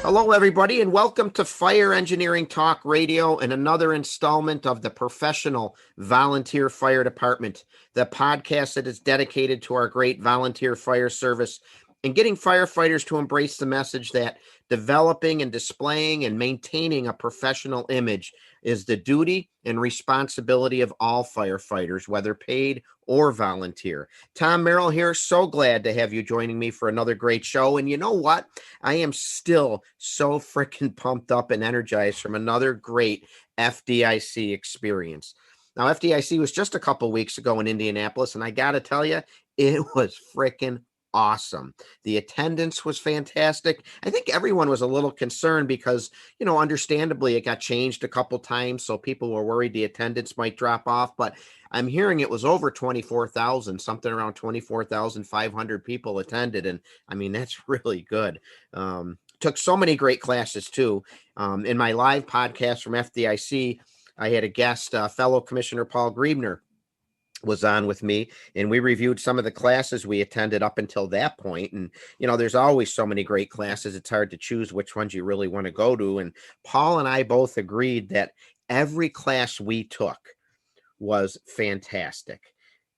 Hello, everybody, and welcome to Fire Engineering Talk Radio and another installment of the Professional Volunteer Fire Department, the podcast that is dedicated to our great volunteer fire service and getting firefighters to embrace the message that developing and displaying and maintaining a professional image is the duty and responsibility of all firefighters, whether paid or volunteer. Tom Merrill here. So glad to have you joining me for another great show. And you know what? I am still so freaking pumped up and energized from another great FDIC experience. Now, FDIC was just a couple weeks ago in Indianapolis, and I got to tell you, it was freaking awesome. The attendance was fantastic. I think everyone was a little concerned because, understandably, it got changed a couple times, so people were worried the attendance might drop off, but I'm hearing it was over 24,000, something around 24,500 people attended, and I mean, that's really good. Took so many great classes, too. In my live podcast from FDIC, I had a guest, fellow Commissioner Paul Griebner, was on with me, and we reviewed some of the classes we attended up until that point. And, there's always so many great classes. It's hard to choose which ones you really want to go to. And Paul and I both agreed that every class we took was fantastic.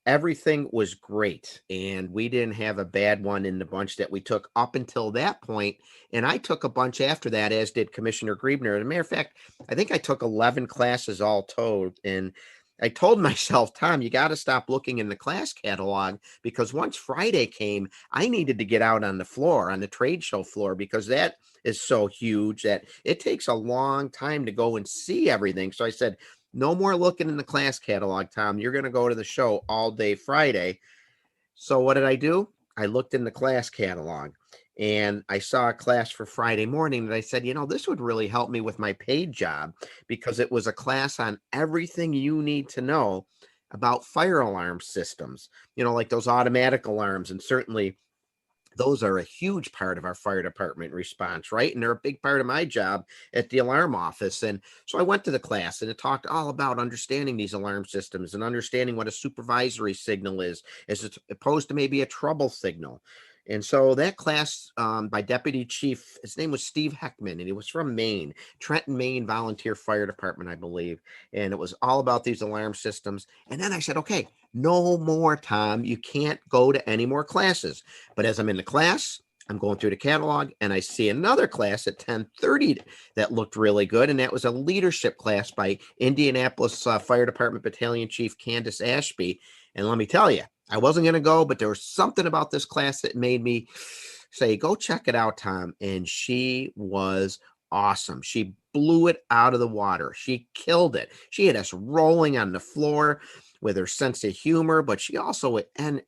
Everything was great, and we didn't have a bad one in the bunch that we took up until that point. And I took a bunch after that, as did Commissioner Griebner. As a matter of fact, I think I took 11 classes all told, and I told myself, Tom, you got to stop looking in the class catalog, because once Friday came, I needed to get out on the floor, on the trade show floor, because that is so huge that it takes a long time to go and see everything. So I said, no more looking in the class catalog, Tom. You're going to go to the show all day Friday. So what did I do? I looked in the class catalog, and I saw a class for Friday morning that I said, this would really help me with my paid job, because it was a class on everything you need to know about fire alarm systems, like those automatic alarms. And certainly those are a huge part of our fire department response, right? And they're a big part of my job at the alarm office. And so I went to the class, and it talked all about understanding these alarm systems and understanding what a supervisory signal is, as opposed to maybe a trouble signal. And so that class by Deputy Chief, his name was Steve Heckman, and he was from Maine, Trenton, Maine Volunteer Fire Department, I believe. And it was all about these alarm systems. And then I said, okay, no more, Tom. You can't go to any more classes. But as I'm in the class, I'm going through the catalog, and I see another class at 10:30 that looked really good. And that was a leadership class by Indianapolis Fire Department Battalion Chief Candace Ashby. And let me tell you, I wasn't going to go, but there was something about this class that made me say, go check it out, Tom. And she was awesome. She blew it out of the water. She killed it. She had us rolling on the floor with her sense of humor, but she also and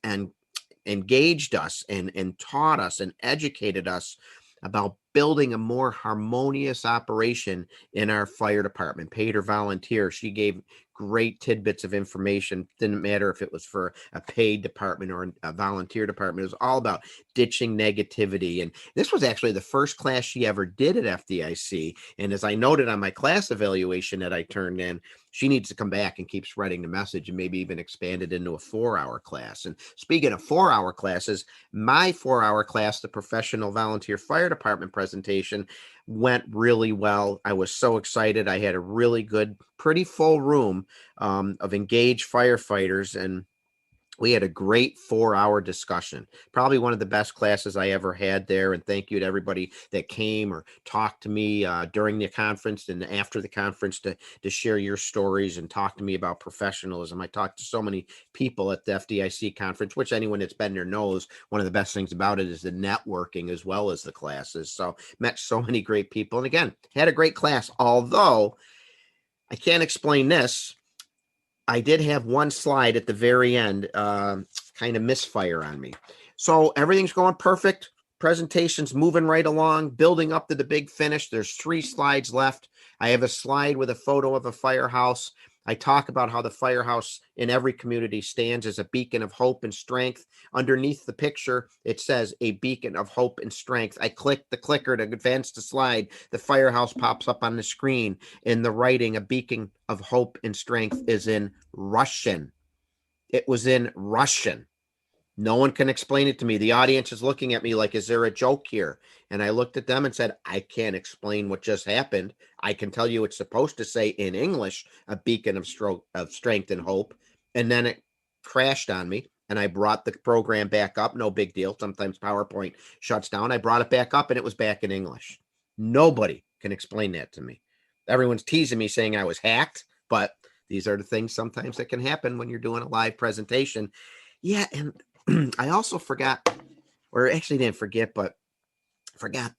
engaged us and taught us and educated us about building a more harmonious operation in our fire department, paid or volunteer. She gave great tidbits of information. Didn't matter if it was for a paid department or a volunteer department. It was all about ditching negativity. And this was actually the first class she ever did at FDIC. And as I noted on my class evaluation that I turned in, she needs to come back and keep spreading the message, and maybe even expand it into a 4-hour class. And speaking of 4-hour classes, my 4-hour class, the Professional Volunteer Fire Department presentation, went really well. I was so excited. I had a really good, pretty full room of engaged firefighters, and we had a great 4-hour discussion. Probably one of the best classes I ever had there. And thank you to everybody that came or talked to me during the conference and after the conference to share your stories and talk to me about professionalism. I talked to so many people at the FDIC conference, which anyone that's been there knows one of the best things about it is the networking as well as the classes. So met so many great people. And again, had a great class, although I can't explain this. I did have one slide at the very end kind of misfire on me. So everything's going perfect. Presentation's moving right along, building up to the big finish. There's 3 slides left. I have a slide with a photo of a firehouse. I talk about how the firehouse in every community stands as a beacon of hope and strength. Underneath the picture, it says a beacon of hope and strength. I click the clicker to advance the slide. The firehouse pops up on the screen. In the writing, a beacon of hope and strength is in Russian. It was in Russian. No one can explain it to me. The audience is looking at me like, is there a joke here? And I looked at them and said, I can't explain what just happened. I can tell you it's supposed to say in English, a beacon of strength and hope. And then it crashed on me. And I brought the program back up. No big deal. Sometimes PowerPoint shuts down. I brought it back up and it was back in English. Nobody can explain that to me. Everyone's teasing me saying I was hacked, but these are the things sometimes that can happen when you're doing a live presentation. Yeah, and I also forgot, or actually didn't forget, but forgot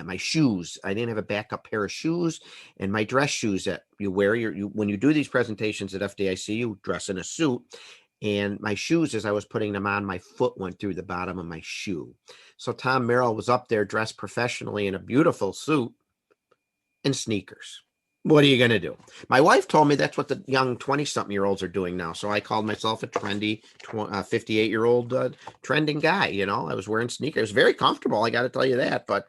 my shoes. I didn't have a backup pair of shoes, and my dress shoes that you wear. When you do these presentations at FDIC, you dress in a suit. And my shoes, as I was putting them on, my foot went through the bottom of my shoe. So Tom Merrill was up there dressed professionally in a beautiful suit and sneakers. What are you going to do? My wife told me that's what the young 20-something-year-olds are doing now. So I called myself a trendy 58-year-old trending guy. You know, I was wearing sneakers. It was very comfortable. I got to tell you that. But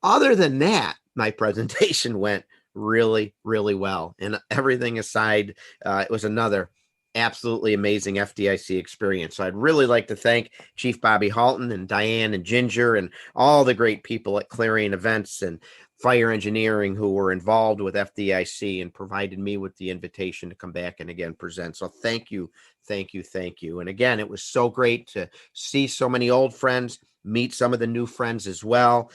other than that, my presentation went really, really well. And everything aside, it was another absolutely amazing FDIC experience. So I'd really like to thank Chief Bobby Halton and Diane and Ginger and all the great people at Clarion Events and Fire Engineering who were involved with FDIC and provided me with the invitation to come back and again present. So thank you, thank you, thank you. And again, it was so great to see so many old friends, meet some of the new friends as well.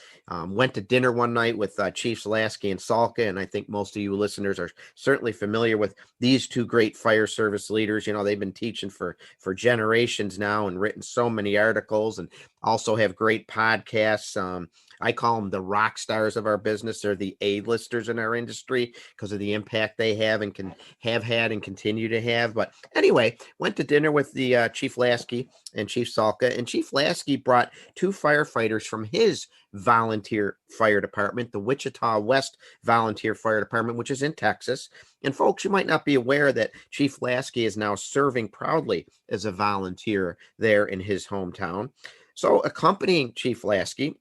Went to dinner one night with Chiefs Lasky and Salka, and I think most of you listeners are certainly familiar with these two great fire service leaders. You know, they've been teaching for generations now and written so many articles and also have great podcasts. I call them the rock stars of our business. They're the A-listers in our industry because of the impact they have and can have had and continue to have. But anyway, went to dinner with the Chief Lasky and Chief Salka, and Chief Lasky brought two firefighters from his volunteer fire department, the Wichita West Volunteer Fire Department, which is in Texas. And folks, you might not be aware that Chief Lasky is now serving proudly as a volunteer there in his hometown. So accompanying Chief Lasky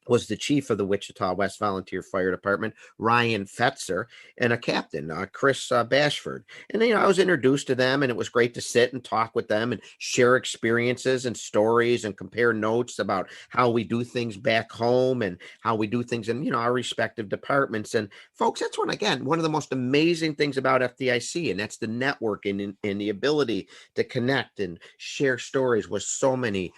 was the chief of the Wichita West Volunteer Fire Department, Ryan Fetzer, and a captain, Chris Bashford. And, I was introduced to them, and it was great to sit and talk with them and share experiences and stories and compare notes about how we do things back home and how we do things in, our respective departments. And folks, that's one of the most amazing things about FDIC, and that's the networking and the ability to connect and share stories with so many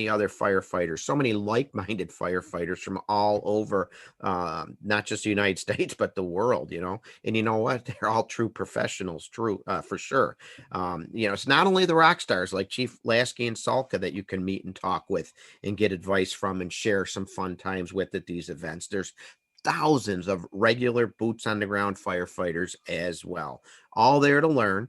other firefighters, so many like-minded firefighters from all over, not just the United States, but the world, and you know what? They're all true professionals, for sure. It's not only the rock stars like Chief Lasky and Salka that you can meet and talk with and get advice from and share some fun times with at these events. There's thousands of regular boots on the ground firefighters as well, all there to learn,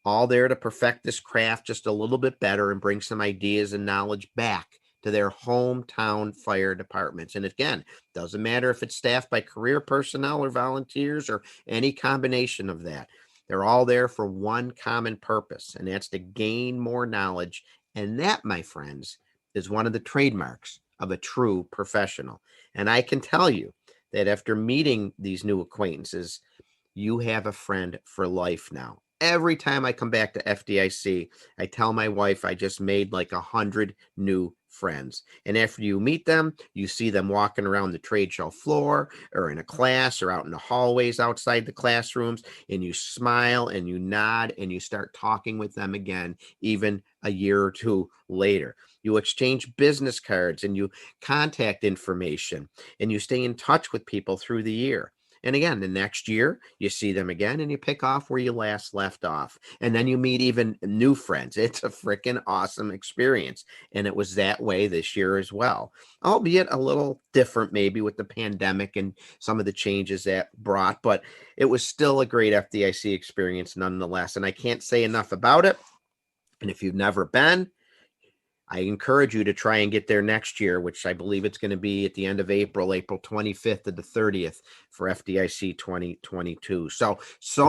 all there to perfect this craft just a little bit better and bring some ideas and knowledge back to their hometown fire departments. And again, doesn't matter if it's staffed by career personnel or volunteers or any combination of that. They're all there for one common purpose, and that's to gain more knowledge. And that, my friends, is one of the trademarks of a true professional. And I can tell you that after meeting these new acquaintances, you have a friend for life now. Every time I come back to FDIC, I tell my wife I just made like 100 new friends. And after you meet them, you see them walking around the trade show floor or in a class or out in the hallways outside the classrooms, and you smile and you nod and you start talking with them again, even a year or two later. You exchange business cards and you contact information and you stay in touch with people through the year. And again, the next year, you see them again and you pick off where you last left off. And then you meet even new friends. It's a freaking awesome experience. And it was that way this year as well, albeit a little different maybe with the pandemic and some of the changes that brought, but it was still a great FDIC experience nonetheless. And I can't say enough about it. And if you've never been, I encourage you to try and get there next year, which I believe it's going to be at the end of April 25th to the 30th for FDIC 2022. So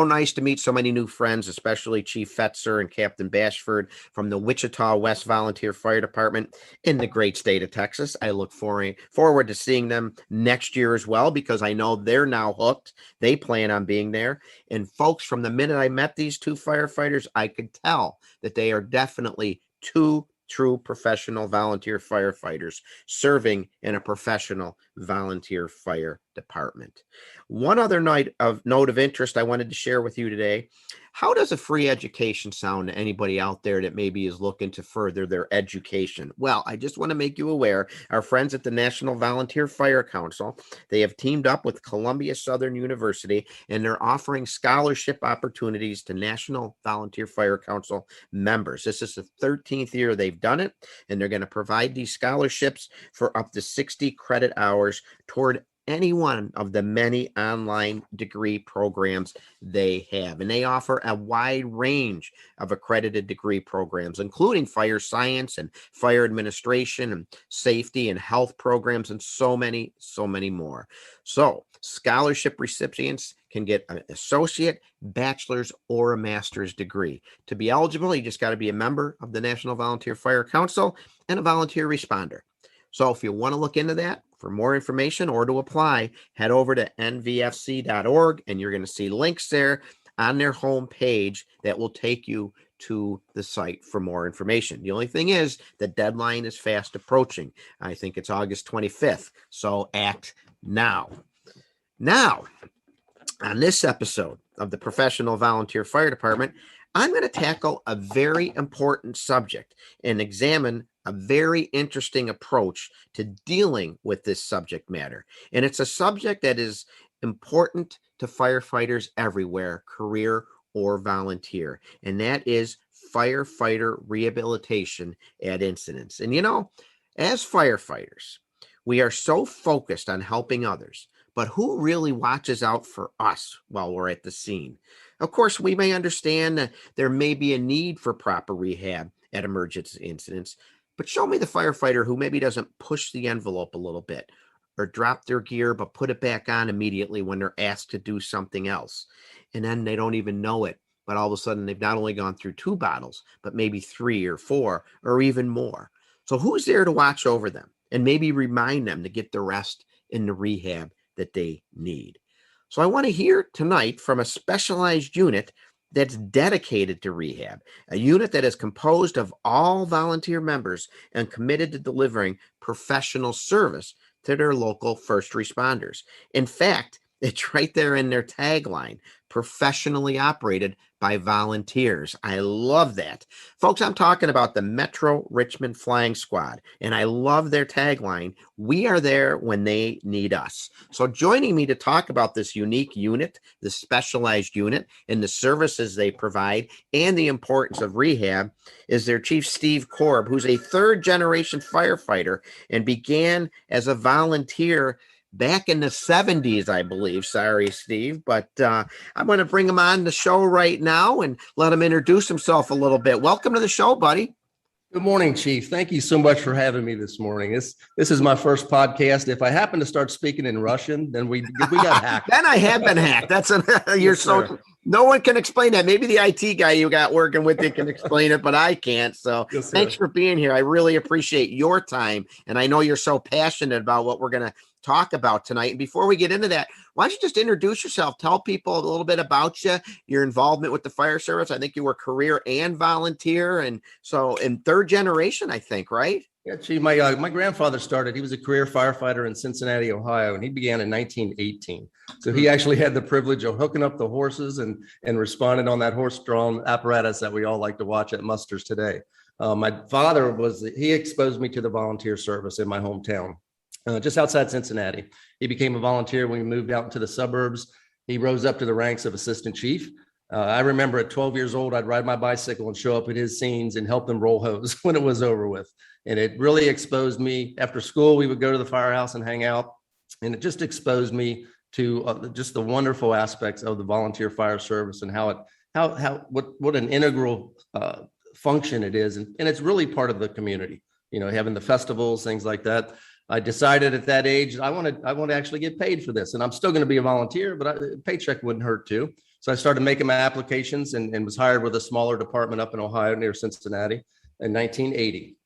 nice to meet so many new friends, especially Chief Fetzer and Captain Bashford from the Wichita West Volunteer Fire Department in the great state of Texas. I look forward to seeing them next year as well, because I know they're now hooked. They plan on being there. And folks, from the minute I met these two firefighters, I could tell that they are definitely two true professional volunteer firefighters serving in a professional volunteer fire department. One other note of interest I wanted to share with you today. How does a free education sound to anybody out there that maybe is looking to further their education? Well, I just want to make you aware, our friends at the National Volunteer Fire Council, they have teamed up with Columbia Southern University, and they're offering scholarship opportunities to National Volunteer Fire Council members. This is the 13th year they've done it, and they're going to provide these scholarships for up to 60 credit hours toward any one of the many online degree programs they have. And they offer a wide range of accredited degree programs, including fire science and fire administration and safety and health programs, and so many more. So scholarship recipients can get an associate, bachelor's, or a master's degree. To be eligible, you just got to be a member of the National Volunteer Fire Council and a volunteer responder. So if you want to look into that, for more information or to apply, head over to nvfc.org, and you're going to see links there on their homepage that will take you to the site for more information. The only thing is the deadline is fast approaching. I think it's August 25th. So act now. Now, on this episode of the Professional Volunteer Fire Department, I'm going to tackle a very important subject and examine a very interesting approach to dealing with this subject matter. And it's a subject that is important to firefighters everywhere, career or volunteer, and that is firefighter rehabilitation at incidents. And as firefighters, we are so focused on helping others, but who really watches out for us while we're at the scene? Of course, we may understand that there may be a need for proper rehab at emergency incidents, but show me the firefighter who maybe doesn't push the envelope a little bit or drop their gear but put it back on immediately when they're asked to do something else. And then they don't even know it, but all of a sudden they've not only gone through 2 bottles, but maybe 3 or 4 or even more. So who's there to watch over them and maybe remind them to get the rest in the rehab that they need? So I want to hear tonight from a specialized unit that's dedicated to rehab, a unit that is composed of all volunteer members and committed to delivering professional service to their local first responders. In fact, it's right there in their tagline, professionally operated by volunteers. I love that. Folks, I'm talking about the Metro Richmond Flying Squad, and I love their tagline, we are there when they need us. So joining me to talk about this unique unit, this specialized unit, and the services they provide, and the importance of rehab, is their Chief Steve Korb, who's a 3rd-generation firefighter and began as a volunteer back in the 70s, I believe. Sorry, Steve, but I'm going to bring him on the show right now and let him introduce himself a little bit. Welcome to the show, buddy. Good morning, Chief. Thank you so much for having me this morning. This is my first podcast. If I happen to start speaking in Russian, then we got hacked. Then I have been hacked. That's you're yes, so sir. No one can explain that. Maybe the IT guy you got working with you can explain it, but I can't. So yes, thanks for being here. I really appreciate your time, and I know you're so passionate about what we're going to talk about tonight. And before we get into that, why don't you just introduce yourself? Tell people a little bit about you, your involvement with the fire service. I think you were career and volunteer, and so in 3rd generation, I think, right? Yeah, Chief. My grandfather started. He was a career firefighter in Cincinnati, Ohio, and he began in 1918. So he actually had the privilege of hooking up the horses and responding on that horse-drawn apparatus that we all like to watch at musters today. My father he exposed me to the volunteer service in my hometown. Just outside Cincinnati. He became a volunteer when we moved out into the suburbs. He rose up to the ranks of assistant chief. I remember at 12 years old, I'd ride my bicycle and show up at his scenes and help them roll hose when it was over with. And it really exposed me. After school, we would go to the firehouse and hang out. And it just exposed me to just the wonderful aspects of the volunteer fire service and what an integral function it is. And it's really part of the community. having the festivals, things like that. I decided at that age, I want to actually get paid for this, and I'm still going to be a volunteer, but a paycheck wouldn't hurt too. So I started making my applications and was hired with a smaller department up in Ohio near Cincinnati in 1980.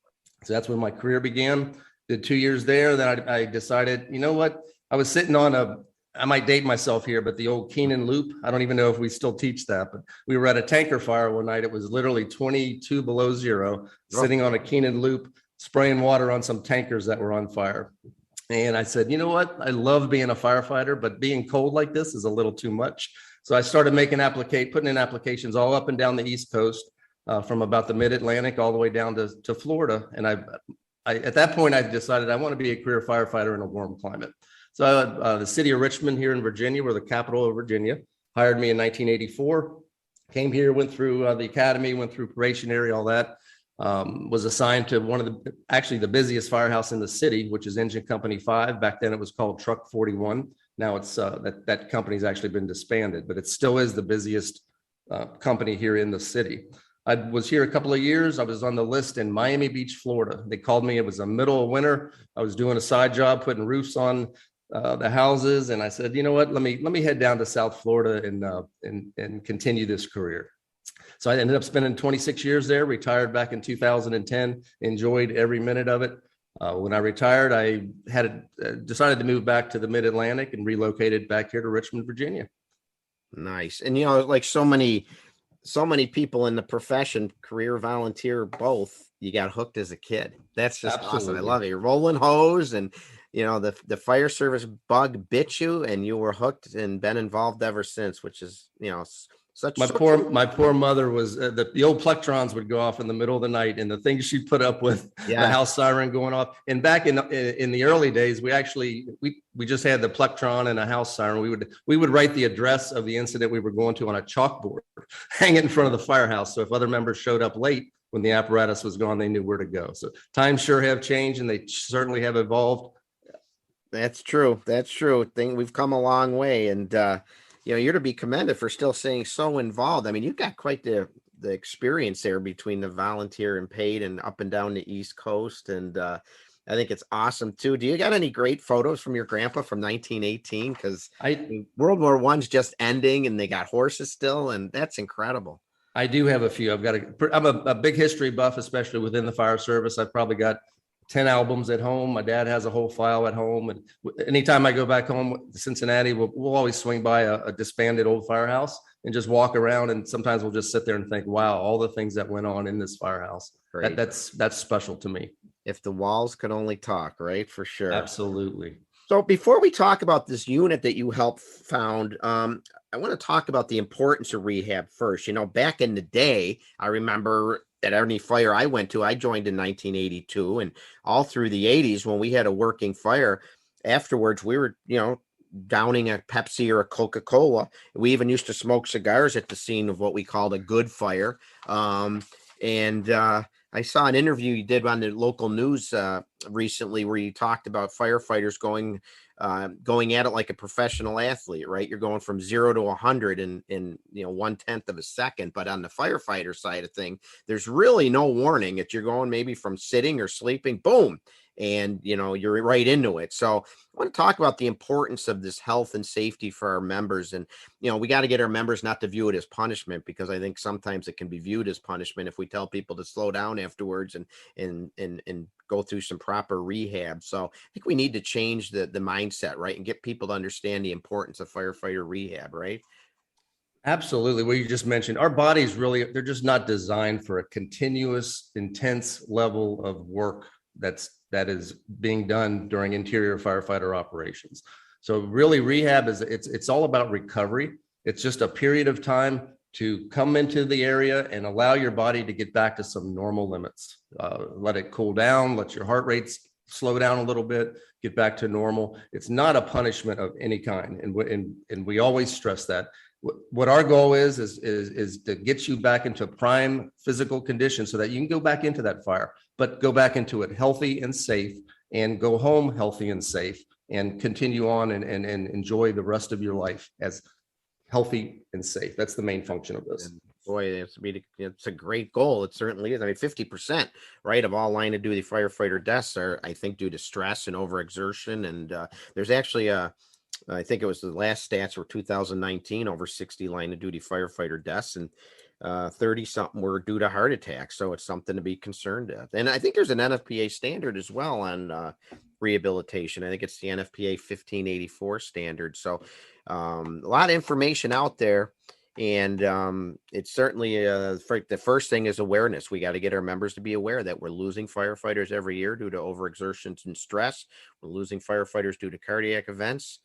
So that's when my career began. Did 2 years there. Then I decided, you know what? I was sitting on I might date myself here, but the old Keenan loop. I don't even know if we still teach that, but we were at a tanker fire one night. It was literally 22 below zero, sitting on a Keenan loop, spraying water on some tankers that were on fire. And I said, you know what? I love being a firefighter, but being cold like this is a little too much. So I started putting in applications all up and down the East Coast, from about the mid-Atlantic all the way down to Florida. And I at that point, I decided I want to be a career firefighter in a warm climate. So the city of Richmond here in Virginia, we're the capital of Virginia, hired me in 1984, came here, went through the academy, went through probationary, all that, was assigned to one of the busiest firehouse in the city, which is Engine Company 5. Back then it was called Truck 41. Now it's that company's actually been disbanded, but it still is the busiest company here in the city. I was here a couple of years. I was on the list in Miami Beach, Florida. They called me. It was the middle of winter. I was doing a side job, putting roofs on the houses, and I said, you know what? Let me head down to South Florida and continue this career. So I ended up spending 26 years there. Retired back in 2010. Enjoyed every minute of it. When I retired, I decided to move back to the Mid-Atlantic and relocated back here to Richmond, Virginia. Nice. And like so many people in the profession, career, volunteer, both, you got hooked as a kid. That's just awesome. I love it. You're rolling hose, and the fire service bug bit you, and you were hooked and been involved ever since, which is my poor mother was the old plectrons would go off in the middle of the night, and the things she put up with, the house siren going off. And back in the early days, we just had the plectron and a house siren. We would write the address of the incident we were going to on a chalkboard, hang it in front of the firehouse. So if other members showed up late when the apparatus was gone, they knew where to go. So times sure have changed, and they certainly have evolved. That's true. We've come a long way, and you're to be commended for still staying so involved. I mean, you've got quite the experience there between the volunteer and paid and up and down the East Coast. And I think it's awesome too. Do you got any great photos from your grandpa from 1918? Because World War I's just ending, and they got horses still, and that's incredible. I do have a few. I'm a big history buff, especially within the fire service. I've probably got 10 albums at home. My dad has a whole file at home. And anytime I go back home to Cincinnati, we'll always swing by a disbanded old firehouse and just walk around. And sometimes we'll just sit there and think, wow, all the things that went on in this firehouse. That's special to me. If the walls could only talk, right? For sure. Absolutely. So before we talk about this unit that you helped found, I want to talk about the importance of rehab first. Back in the day, I remember at any fire I went to, I joined in 1982, and all through the 80s, when we had a working fire, afterwards we were, downing a Pepsi or a Coca-Cola. We even used to smoke cigars at the scene of what we called a good fire. I saw an interview you did on the local news recently where you talked about firefighters going at it like a professional athlete, right? You're going from 0 to 100 in 1/10 of a second. But on the firefighter side of thing, there's really no warning. If you're going maybe from sitting or sleeping, boom, and you're right into it. So I want to talk about the importance of this health and safety for our members. And we got to get our members not to view it as punishment, because I think sometimes it can be viewed as punishment if we tell people to slow down afterwards and go through some proper rehab. So I think we need to change the mindset, right, and get people to understand the importance of firefighter rehab, right? Absolutely. What you just mentioned, our bodies they're just not designed for a continuous, intense level of work that is being done during interior firefighter operations. So really, rehab it's all about recovery. It's just a period of time to come into the area and allow your body to get back to some normal limits. Let it cool down, let your heart rates slow down a little bit, get back to normal. It's not a punishment of any kind. And we always stress that. What our goal is to get you back into prime physical condition so that you can go back into that fire, but go back into it healthy and safe, and go home healthy and safe, and continue on and enjoy the rest of your life as healthy and safe. That's the main function of this. Boy, it's a great goal. It certainly is. I mean, 50%, right, of all line of duty firefighter deaths are, I think, due to stress and overexertion. And there's actually I think it was the last stats were 2019, over 60 line of duty firefighter deaths, and 30 something were due to heart attacks. So it's something to be concerned with. And I think there's an NFPA standard as well on rehabilitation. I think it's the NFPA 1584 standard. So a lot of information out there. And it's certainly the first thing is awareness. We got to get our members to be aware that we're losing firefighters every year due to overexertions and stress. We're losing firefighters due to cardiac events,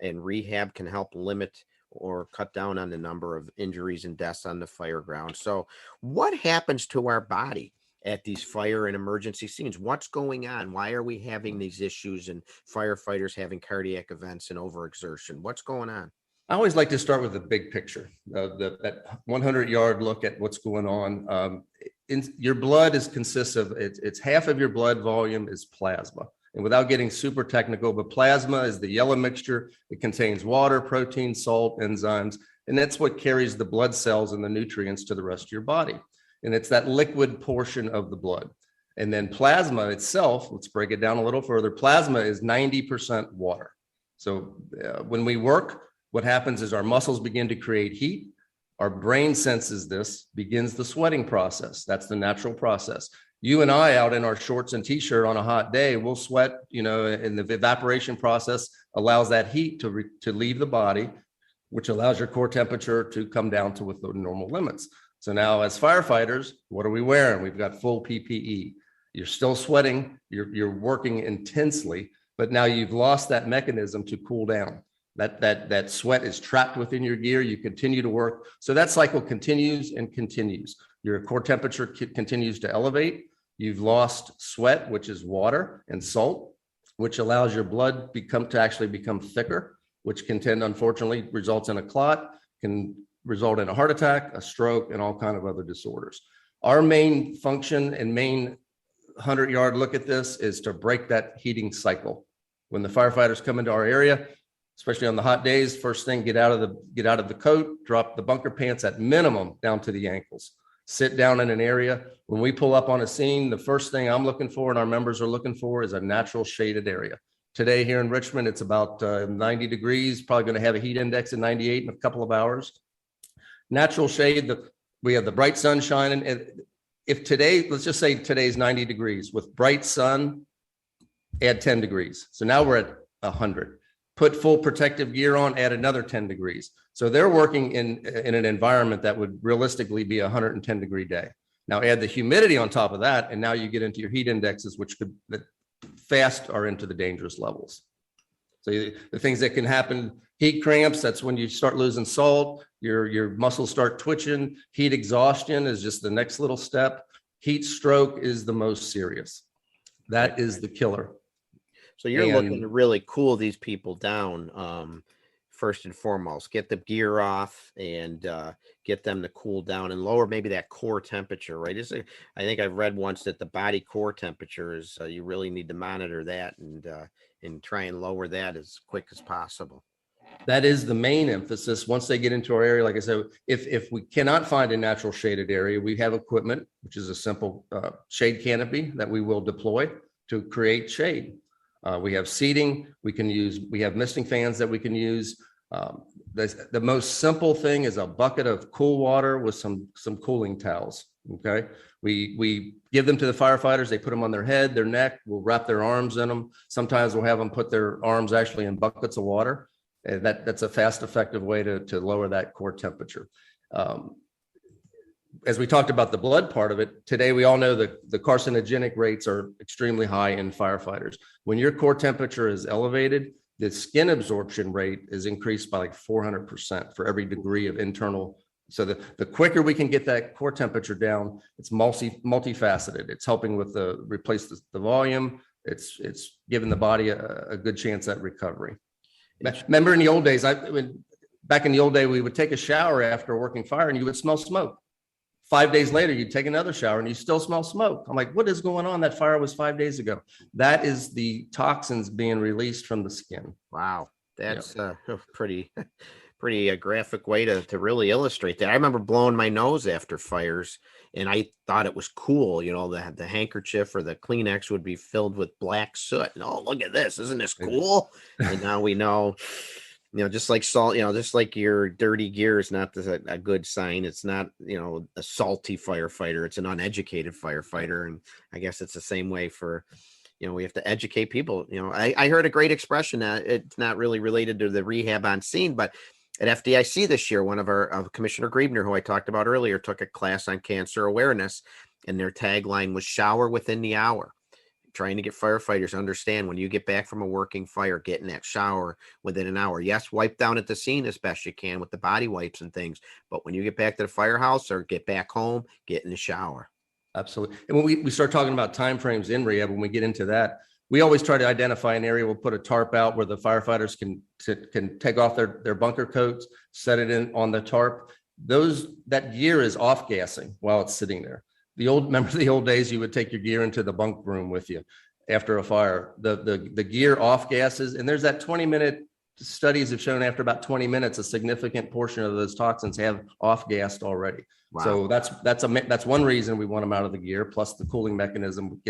and rehab can help limit or cut down on the number of injuries and deaths on the fire ground. So what happens to our body at these fire and emergency scenes? What's going on? Why are we having these issues and firefighters having cardiac events and overexertion? What's going on? I always like to start with the big picture, that 100-yard look at what's going on. Your blood consists of, it's half of your blood volume is plasma. And without getting super technical, but plasma is the yellow mixture. It contains water, protein, salt, enzymes, and that's what carries the blood cells and the nutrients to the rest of your body. And it's that liquid portion of the blood. And then plasma itself, let's break it down a little further. Plasma is 90% water. So when we work, what happens is our muscles begin to create heat. Our brain senses this, begins the sweating process. That's the natural process. You and I out in our shorts and t-shirt on a hot day, we'll sweat, and the evaporation process allows that heat to leave the body, which allows your core temperature to come down to within normal limits. So now as firefighters, what are we wearing? We've got full PPE. You're still sweating, you're working intensely, but now you've lost that mechanism to cool down. That sweat is trapped within your gear. You continue to work. So that cycle continues and continues. Your core temperature continues to elevate. You've lost sweat, which is water, and salt, which allows your blood to actually become thicker, which can unfortunately, results in a clot, can result in a heart attack, a stroke, and all kinds of other disorders. Our main function and main 100-yard look at this is to break that heating cycle. When the firefighters come into our area, especially on the hot days, first thing, get out of the coat, drop the bunker pants at minimum down to the ankles. Sit down in an area. When we pull up on a scene, the first thing I'm looking for and our members are looking for is a natural shaded area. Today here in Richmond, it's about 90 degrees, probably going to have a heat index of 98 in a couple of hours. Natural shade, we have the bright sun shining. If today, let's just say today's 90 degrees, with bright sun, add 10 degrees. So now we're at 100. Put full protective gear on, add another 10 degrees. So they're working in an environment that would realistically be a 110-degree day. Now add the humidity on top of that, and now you get into your heat indexes, which could fast are into the dangerous levels. So the things that can happen, heat cramps, that's when you start losing salt, your muscles start twitching. Heat exhaustion is just the next little step. Heat stroke is the most serious. That is the killer. So you're looking to really cool these people down, first and foremost, get the gear off and get them to cool down and lower maybe that core temperature, right? I think I've read once that the body core temperature is, you really need to monitor that and try and lower that as quick as possible. That is the main emphasis. Once they get into our area, like I said, if we cannot find a natural shaded area, we have equipment, which is a simple shade canopy that we will deploy to create shade. We have seating we have misting fans that we can use. The most simple thing is a bucket of cool water with some cooling towels. Okay. We give them to the firefighters. They put them on their head, their neck. We'll wrap their arms in them. Sometimes we'll have them put their arms actually in buckets of water. And that's a fast, effective way to lower that core temperature. As we talked about the blood part of it, today we all know that the carcinogenic rates are extremely high in firefighters. When your core temperature is elevated, the skin absorption rate is increased by like 400% for every degree of internal. So the quicker we can get that core temperature down, it's multifaceted. It's helping with replace the volume. It's giving the body a good chance at recovery. Remember in the old days, back in the old day, we would take a shower after a working fire and you would smell smoke. 5 days later, you'd take another shower and you still smell smoke. I'm like, what is going on? That fire was 5 days ago. That is the toxins being released from the skin. Wow. That's pretty pretty graphic way to really illustrate that. I remember blowing my nose after fires, and I thought it was cool. The handkerchief or the Kleenex would be filled with black soot. And, oh, look at this! Isn't this cool? And now we know. Just like salt, just like your dirty gear is not a good sign. It's not, a salty firefighter. It's an uneducated firefighter. And I guess it's the same way for, we have to educate people. I heard a great expression that it's not really related to the rehab on scene, but at FDIC this year, one of our Commissioner Griebner, who I talked about earlier, took a class on cancer awareness, and their tagline was shower within the hour. Trying to get firefighters to understand when you get back from a working fire, get in that shower within an hour. Yes, wipe down at the scene as best you can with the body wipes and things. But when you get back to the firehouse or get back home, get in the shower. Absolutely. And when we start talking about timeframes in rehab, when we get into that, we always try to identify an area. We'll put a tarp out where the firefighters can take off their bunker coats, set it in on the tarp. That gear is off gassing while it's sitting there. Remember the old days, you would take your gear into the bunk room with you after a fire. The gear off gases, and there's that 20-minute studies have shown after about 20 minutes, a significant portion of those toxins have off gassed already. Wow. So that's one reason we want them out of the gear. Plus the cooling mechanism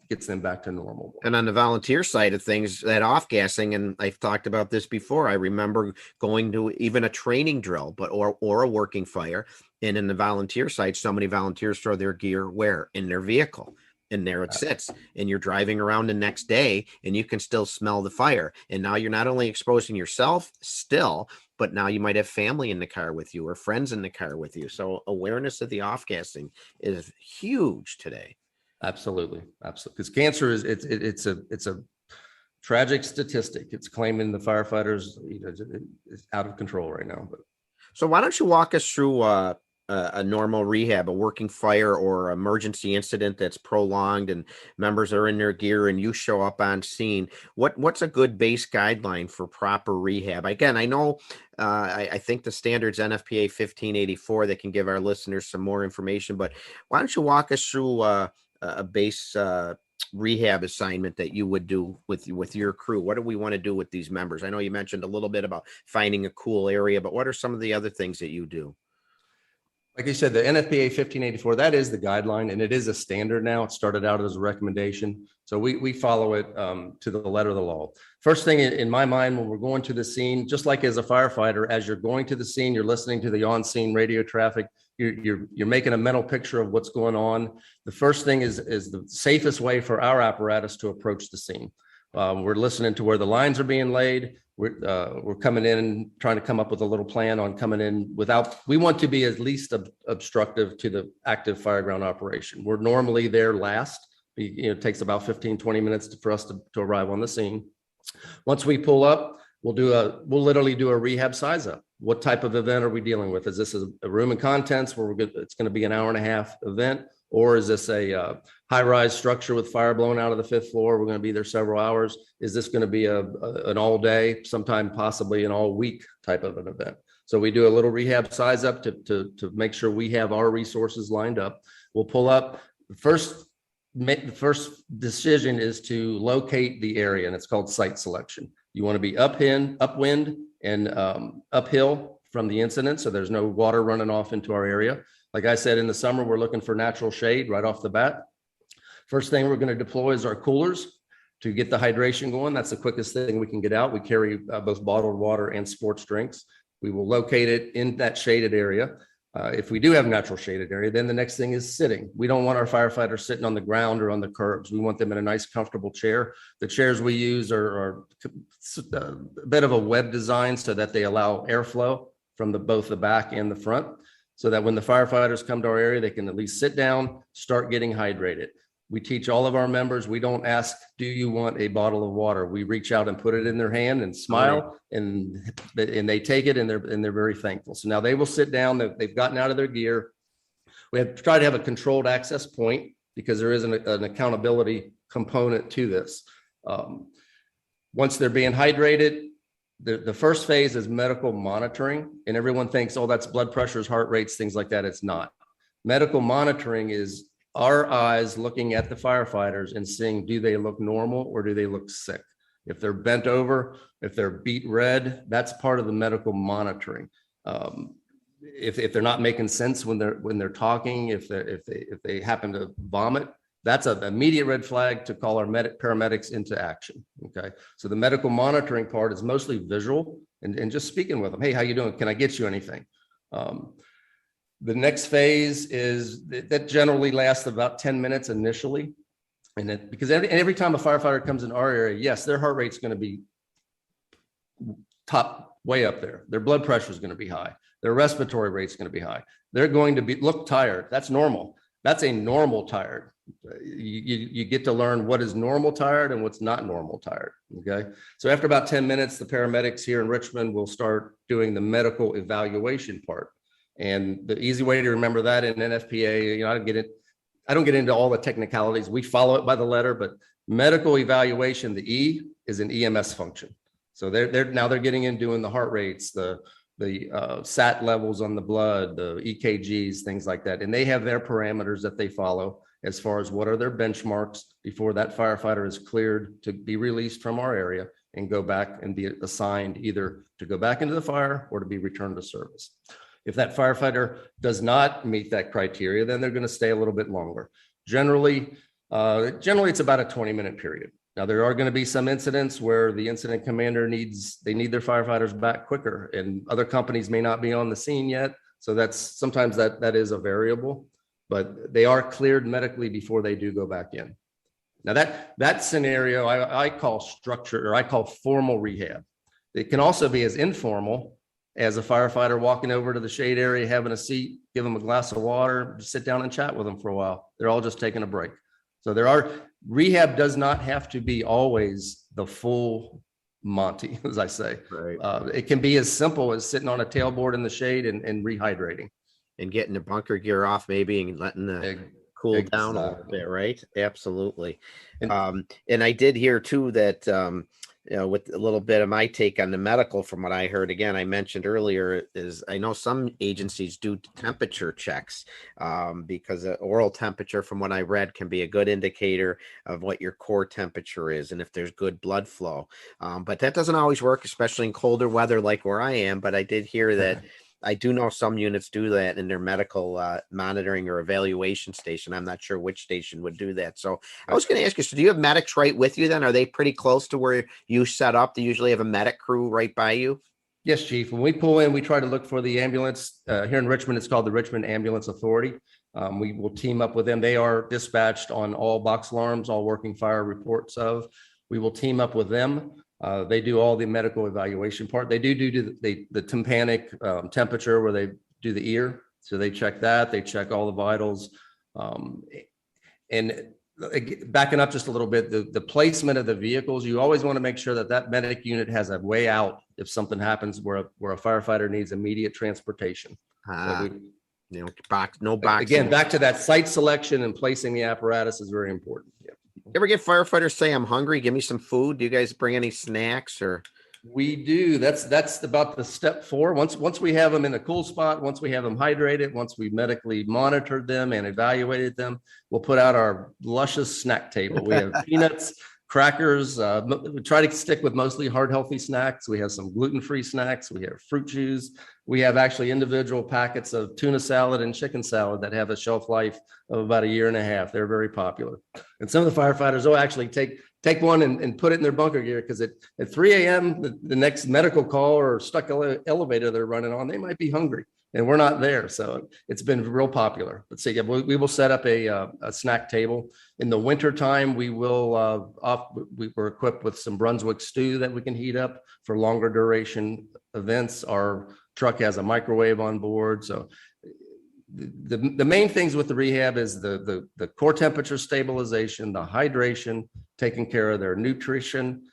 gets them back to normal. And on the volunteer side of things, that off gassing, and I've talked about this before. I remember going to even a training drill, or a working fire. And in the volunteer side, so many volunteers throw their gear where? In their vehicle. And there it sits. And you're driving around the next day and you can still smell the fire. And now you're not only exposing yourself still, but now you might have family in the car with you or friends in the car with you. So awareness of the off gassing is huge today. Absolutely. Because cancer it's a tragic statistic. It's claiming the firefighters is out of control right now. But so why don't you walk us through a normal rehab, a working fire or emergency incident that's prolonged and members are in their gear and you show up on scene. What's a good base guideline for proper rehab? Again, I know I think the standard's NFPA 1584 that can give our listeners some more information, but why don't you walk us through a base rehab assignment that you would do with your crew? What do we want to do with these members? I know you mentioned a little bit about finding a cool area, but what are some of the other things that you do? Like you said, the NFPA 1584, that is the guideline, and it is a standard now. It started out as a recommendation. So we follow it to the letter of the law. First thing in my mind, when we're going to the scene, just like as a firefighter, as you're going to the scene, you're listening to the on-scene radio traffic, you're making a mental picture of what's going on. The first thing is the safest way for our apparatus to approach the scene. We're listening to where the lines are being laid. We're coming in and trying to come up with a little plan on coming in we want to be at least obstructive to the active fireground operation. We're normally there last. It takes about 15-20 minutes for us to arrive on the scene. Once we pull up, we'll literally do a rehab size up. What type of event are we dealing with? Is this a room and contents where it's going to be an hour-and-a-half event? Or is this a high-rise structure with fire blowing out of the 5th floor? We're going to be there several hours. Is this going to be an all-day, sometime possibly an all-week type of an event? So we do a little rehab size up to make sure we have our resources lined up. We'll pull up. The first decision is to locate the area, and it's called site selection. You want to be upwind and uphill from the incident, so there's no water running off into our area. Like I said, in the summer, we're looking for natural shade right off the bat. First thing we're going to deploy is our coolers to get the hydration going. That's the quickest thing we can get out. We carry both bottled water and sports drinks. We will locate it in that shaded area. If we do have natural shaded area, then the next thing is sitting. We don't want our firefighters sitting on the ground or on the curbs. We want them in a nice, comfortable chair. The chairs we use are a bit of a web design so that they allow airflow from both the back and the front, so that when the firefighters come to our area, they can at least sit down, start getting hydrated. We teach all of our members, we don't ask, do you want a bottle of water? We reach out and put it in their hand and smile, and they take it, and they're very thankful. So now they will sit down, they've gotten out of their gear. We have to try to have a controlled access point because there is an accountability component to this. Once they're being hydrated, the first phase is medical monitoring, and everyone thinks, oh, that's blood pressures, heart rates, things like that. It's not. Medical monitoring is our eyes looking at the firefighters and seeing, do they look normal or do they look sick? If they're bent over, If they're beet red, that's part of the medical monitoring. If they're not making sense when they're talking, if they happen to vomit, that's an immediate red flag to call our paramedics into action. Okay, so the medical monitoring part is mostly visual and just speaking with them. Hey, how you doing? Can I get you anything? The next phase is that generally lasts about 10 minutes initially, and because every time a firefighter comes in our area, yes, their heart rate's going to be top way up there. Their blood pressure is going to be high. Their respiratory rate's going to be high. They're going to look tired. That's normal. That's a normal tired. You get to learn what is normal tired and what's not normal tired. Okay. So after about 10 minutes, the paramedics here in Richmond will start doing the medical evaluation part. And the easy way to remember that in NFPA, I don't get into all the technicalities. We follow it by the letter, but medical evaluation, the E is an EMS function. So they're getting in doing the heart rates, the SAT levels on the blood, the EKGs, things like that. And they have their parameters that they follow as far as what are their benchmarks before that firefighter is cleared to be released from our area and go back and be assigned either to go back into the fire or to be returned to service. If that firefighter does not meet that criteria, then they're going to stay a little bit longer. Generally, it's about a 20-minute period. Now, there are going to be some incidents where the incident commander they need their firefighters back quicker, and other companies may not be on the scene yet. So sometimes that is a variable, but they are cleared medically before they do go back in. Now that scenario I call structured, or I call formal rehab. It can also be as informal as a firefighter walking over to the shade area, having a seat, give them a glass of water, just sit down and chat with them for a while. They're all just taking a break. So rehab does not have to be always the full Monty, as I say. Right. It can be as simple as sitting on a tailboard in the shade and rehydrating. And getting the bunker gear off maybe and letting the cool down a little bit, right? Absolutely. And I did hear too that with a little bit of my take on the medical, from what I heard, again, I mentioned earlier, is I know some agencies do temperature checks because oral temperature, from what I read, can be a good indicator of what your core temperature is and if there's good blood flow. But that doesn't always work, especially in colder weather like where I am. But I did hear that I do know some units do that in their medical monitoring or evaluation station. I'm not sure which station would do that. So I was going to ask you, so do you have medics right with you then? Are they pretty close to where you set up? Do you usually have a medic crew right by you? Yes, Chief. When we pull in, we try to look for the ambulance. Here in Richmond, it's called the Richmond Ambulance Authority. We will team up with them. They are dispatched on all box alarms, all working fire reports of. We will team up with them. They do all the medical evaluation part. They do the tympanic temperature where they do the ear. So they check that. They check all the vitals. And backing up just a little bit, the placement of the vehicles, you always want to make sure that medic unit has a way out if something happens where a firefighter needs immediate transportation. No box. Again, back to that site selection and placing the apparatus is very important. Yeah. You ever get firefighters say, I'm hungry, give me some food? Do you guys bring any snacks or? We do. That's about the step 4. Once we have them in a cool spot, once we have them hydrated, once we medically monitored them and evaluated them, we'll put out our luscious snack table. We have peanuts, crackers. We try to stick with mostly heart healthy snacks. We have some gluten-free snacks. We have fruit chews. We have actually individual packets of tuna salad and chicken salad that have a shelf life of about 1.5 years. They're very popular. And some of the firefighters will actually take one and put it in their bunker gear, because at 3 a.m., the next medical call or stuck elevator they're running on, they might be hungry and we're not there. So it's been real popular. Let's see. We will set up a snack table. In the winter time, we were equipped with some Brunswick stew that we can heat up for longer duration events. Our truck has a microwave on board. So the main things with the rehab is the core temperature stabilization, the hydration, taking care of their nutrition,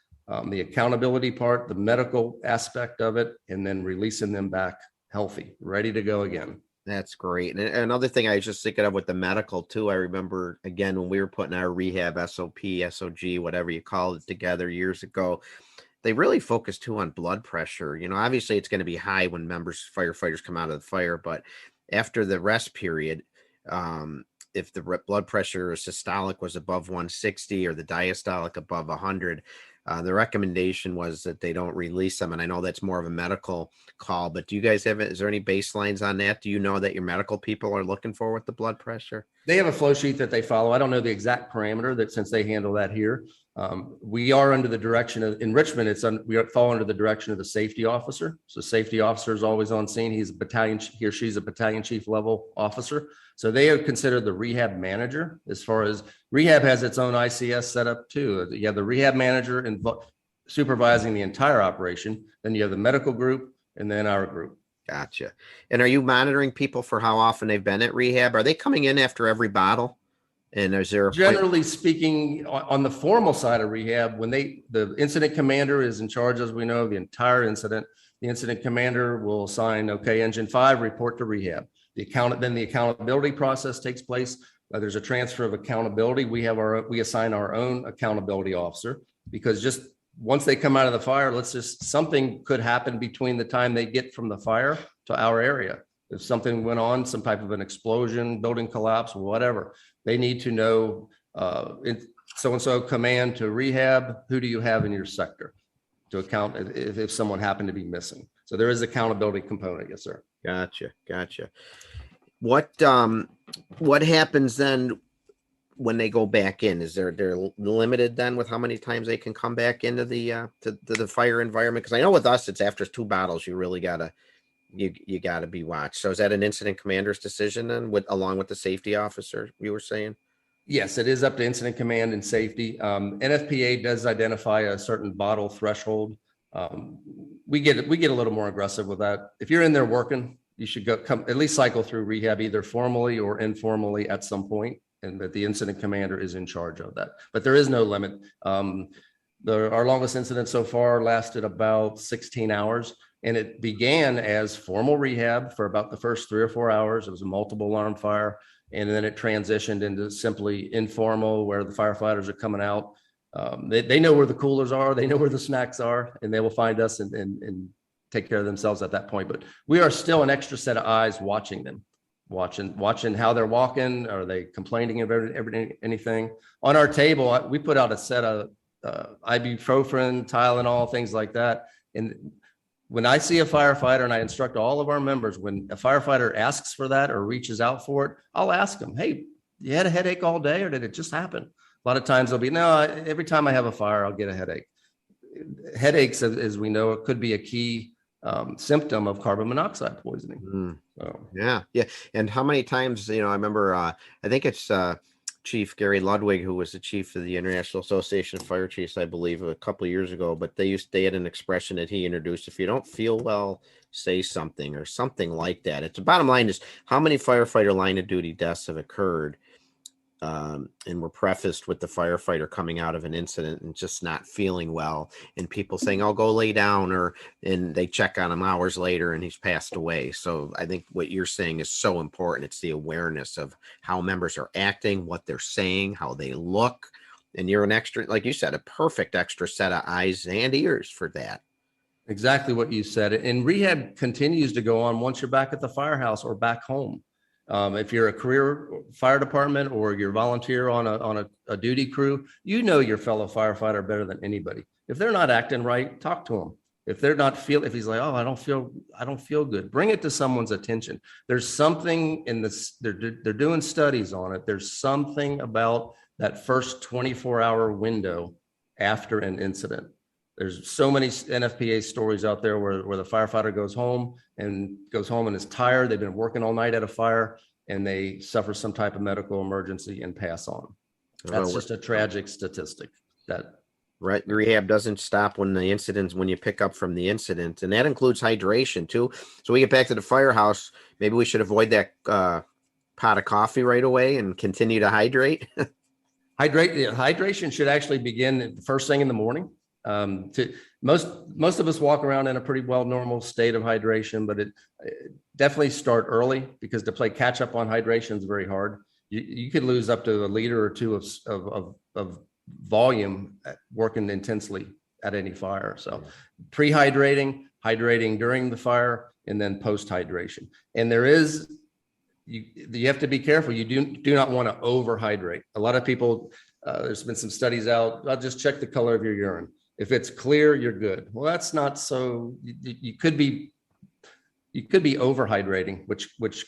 the accountability part, the medical aspect of it, and then releasing them back healthy, ready to go again. That's great. And another thing I was just thinking of with the medical too, I remember again when we were putting our rehab SOP, SOG, whatever you call it, together years ago, they really focused too on blood pressure. You know, obviously it's going to be high when firefighters come out of the fire, but after the rest period, if the blood pressure or systolic was above 160 or the diastolic above 100, The recommendation was that they don't release them. And I know that's more of a medical call, but do you guys have, is there any baselines on that? Do you know that your medical people are looking for with the blood pressure? They have a flow sheet that they follow. I don't know the exact parameter that, since they handle that here. We are under the direction of, in Richmond, we fall under the direction of the safety officer. So safety officer is always on scene. He's a battalion, he or she's a battalion chief level officer. So they are considered the rehab manager. As far as rehab has its own ICS set up too. You have the rehab manager supervising the entire operation. Then you have the medical group and then our group. Gotcha. And are you monitoring people for how often they've been at rehab? Are they coming in after every battle? And is there generally speaking, on the formal side of rehab, when the incident commander is in charge, as we know, of the entire incident, the incident commander will assign, okay, engine 5, report to rehab. Then the accountability process takes place. There's a transfer of accountability. We assign our own accountability officer, because just once they come out of the fire, something could happen between the time they get from the fire to our area. If something went on, some type of an explosion, building collapse, whatever, they need to know so-and-so command to rehab, who do you have in your sector to account if someone happened to be missing. So there is accountability component. Yes, sir. Gotcha. What happens then when they go back in? Is they're limited then with how many times they can come back into the to the fire environment? Because I know with us, it's after 2 battles, you really gotta be watched. So is that an incident commander's decision then, along with the safety officer you were saying? Yes, it is up to incident command and safety. NFPA does identify a certain bottle threshold. We get a little more aggressive with that. If you're in there working, you should at least cycle through rehab, either formally or informally at some point, and that the incident commander is in charge of that. But there is no limit. Our longest incident so far lasted about 16 hours, and it began as formal rehab for about the first 3 or 4 hours. It was a multiple alarm fire, and then it transitioned into simply informal, where the firefighters are coming out. They know where the coolers are, they know where the snacks are, and they will find us and take care of themselves at that point. But we are still an extra set of eyes watching them, watching how they're walking. Are they complaining of anything? On our table, we put out a set of ibuprofen, Tylenol, things like that. And when I see a firefighter, and I instruct all of our members, when a firefighter asks for that or reaches out for it, I'll ask them, hey, you had a headache all day, or did it just happen? A lot of times they'll be, no, every time I have a fire, I'll get a headache. Headaches, as we know, it could be a key symptom of carbon monoxide poisoning. So. Yeah. And how many times, I remember, I think it's Chief Gary Ludwig, who was the chief of the International Association of Fire Chiefs, I believe, a couple of years ago. But they had an expression that he introduced: if you don't feel well, say something, or something like that. It's the bottom line is how many firefighter line of duty deaths have occurred, and were prefaced with the firefighter coming out of an incident and just not feeling well, and people saying, "Oh, go lay down," and they check on him hours later and he's passed away. So I think what you're saying is so important. It's the awareness of how members are acting, what they're saying, how they look, and you're an extra, like you said, a perfect extra set of eyes and ears for that. Exactly what you said. And rehab continues to go on once you're back at the firehouse or back home. If you're a career fire department or you're volunteer on a duty crew, your fellow firefighter better than anybody. If they're not acting right, talk to them. If they're not if he's like, oh, I don't feel good, bring it to someone's attention. There's something in this, they're doing studies on it. There's something about that first 24-hour window after an incident. There's so many NFPA stories out there where the firefighter goes home and is tired. They've been working all night at a fire and they suffer some type of medical emergency and pass on. That's just a tragic statistic. Right. Rehab doesn't stop when you pick up from the incident. And that includes hydration too. So we get back to the firehouse. Maybe we should avoid that pot of coffee right away and continue to hydrate. Hydration should actually begin the first thing in the morning. Most of us walk around in a pretty normal state of hydration, but it definitely start early, because to play catch up on hydration is very hard. You could lose up to 1 liter or 2 of volume working intensely at any fire. So pre-hydrating, hydrating during the fire, and then post hydration. And you have to be careful. You do not want to overhydrate. A lot of people, there's been some studies out, I'll just check the color of your urine. If it's clear, you're good. Well, that's not so. You could be overhydrating, which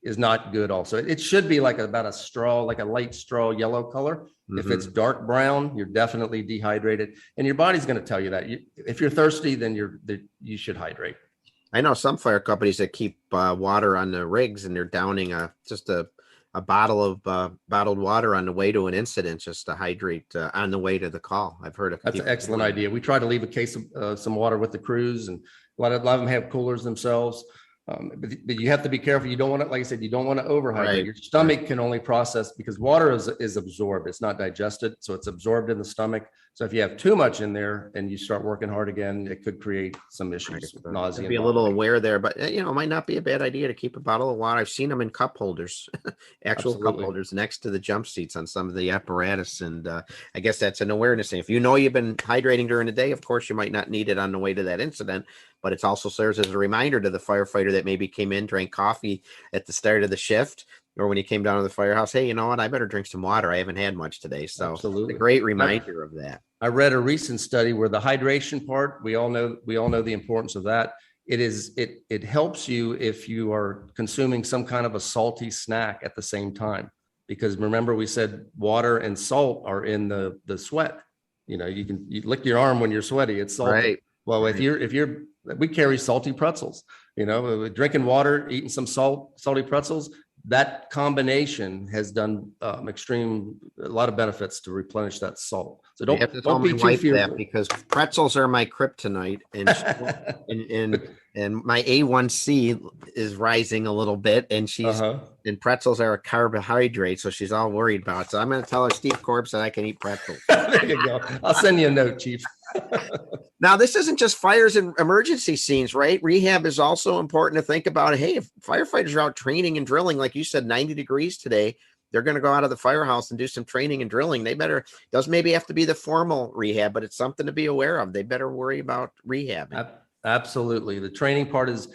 is not good. Also, it should be like about a straw, like a light straw yellow color. If it's dark brown, you're definitely dehydrated, and your body's going to tell you that. If you're thirsty, then you should hydrate. I know some fire companies that keep water on the rigs, and they're downing just a bottle of bottled water on the way to an incident just to hydrate on the way to the call. I've heard of That's an excellent idea. We try to leave a case of some water with the crews, and a lot of them have coolers themselves. But you have to be careful. You don't want to, like I said, you don't want to overhydrate. Right. Your stomach can only process, because water is absorbed. It's not digested. So it's absorbed in the stomach. So if you have too much in there and you start working hard again, it could create some issues, with nausea. Be a little aware there, but it might not be a bad idea to keep a bottle of water. I've seen them in cup holders, actual cup holders next to the jump seats on some of the apparatus. And I guess that's an awareness thing. If you know you've been hydrating during the day, of course, you might not need it on the way to that incident, but it also serves as a reminder to the firefighter that maybe came in, drank coffee at the start of the shift, or when you came down to the firehouse, hey, you know what? I better drink some water. I haven't had much today. So absolutely, a great reminder of that. I read a recent study where the hydration part, we all know the importance of that. It helps you if you are consuming some kind of a salty snack at the same time, because remember we said water and salt are in the sweat. You lick your arm when you're sweaty. It's salty. Right. Well, we carry salty pretzels, drinking water, eating some salty pretzels. That combination has done a lot of benefits to replenish that salt. So don't be too fearful. Because pretzels are my kryptonite, and my A1C is rising a little bit, and and pretzels are a carbohydrate, so she's all worried about it. So I'm going to tell her Steve Korb said I can eat pretzels. There you go. I'll send you a note, Chief. Now, this isn't just fires and emergency scenes, right? Rehab is also important to think about. Hey, if firefighters are out training and drilling, like you said, 90 degrees today, they're going to go out of the firehouse and do some training and drilling. Doesn't maybe have to be the formal rehab, but it's something to be aware of. They better worry about rehab. Absolutely. The training part is,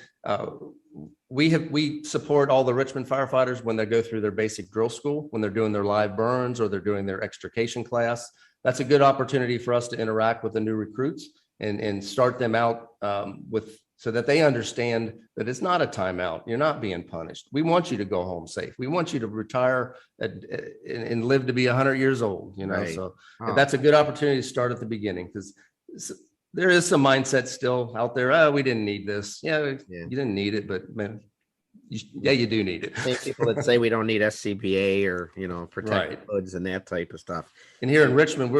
we support all the Richmond firefighters when they go through their basic drill school, when they're doing their live burns or they're doing their extrication class. That's a good opportunity for us to interact with the new recruits and start them out so that they understand that it's not a timeout. You're not being punished. We want you to go home safe. We want you to retire and live to be 100 years old. Right. So that's a good opportunity to start at the beginning, because there is some mindset still out there. Oh, we didn't need this. Yeah. You didn't need it, but man, you do need it. Same people that say we don't need SCBA or protective hoods and that type of stuff. And here in Richmond,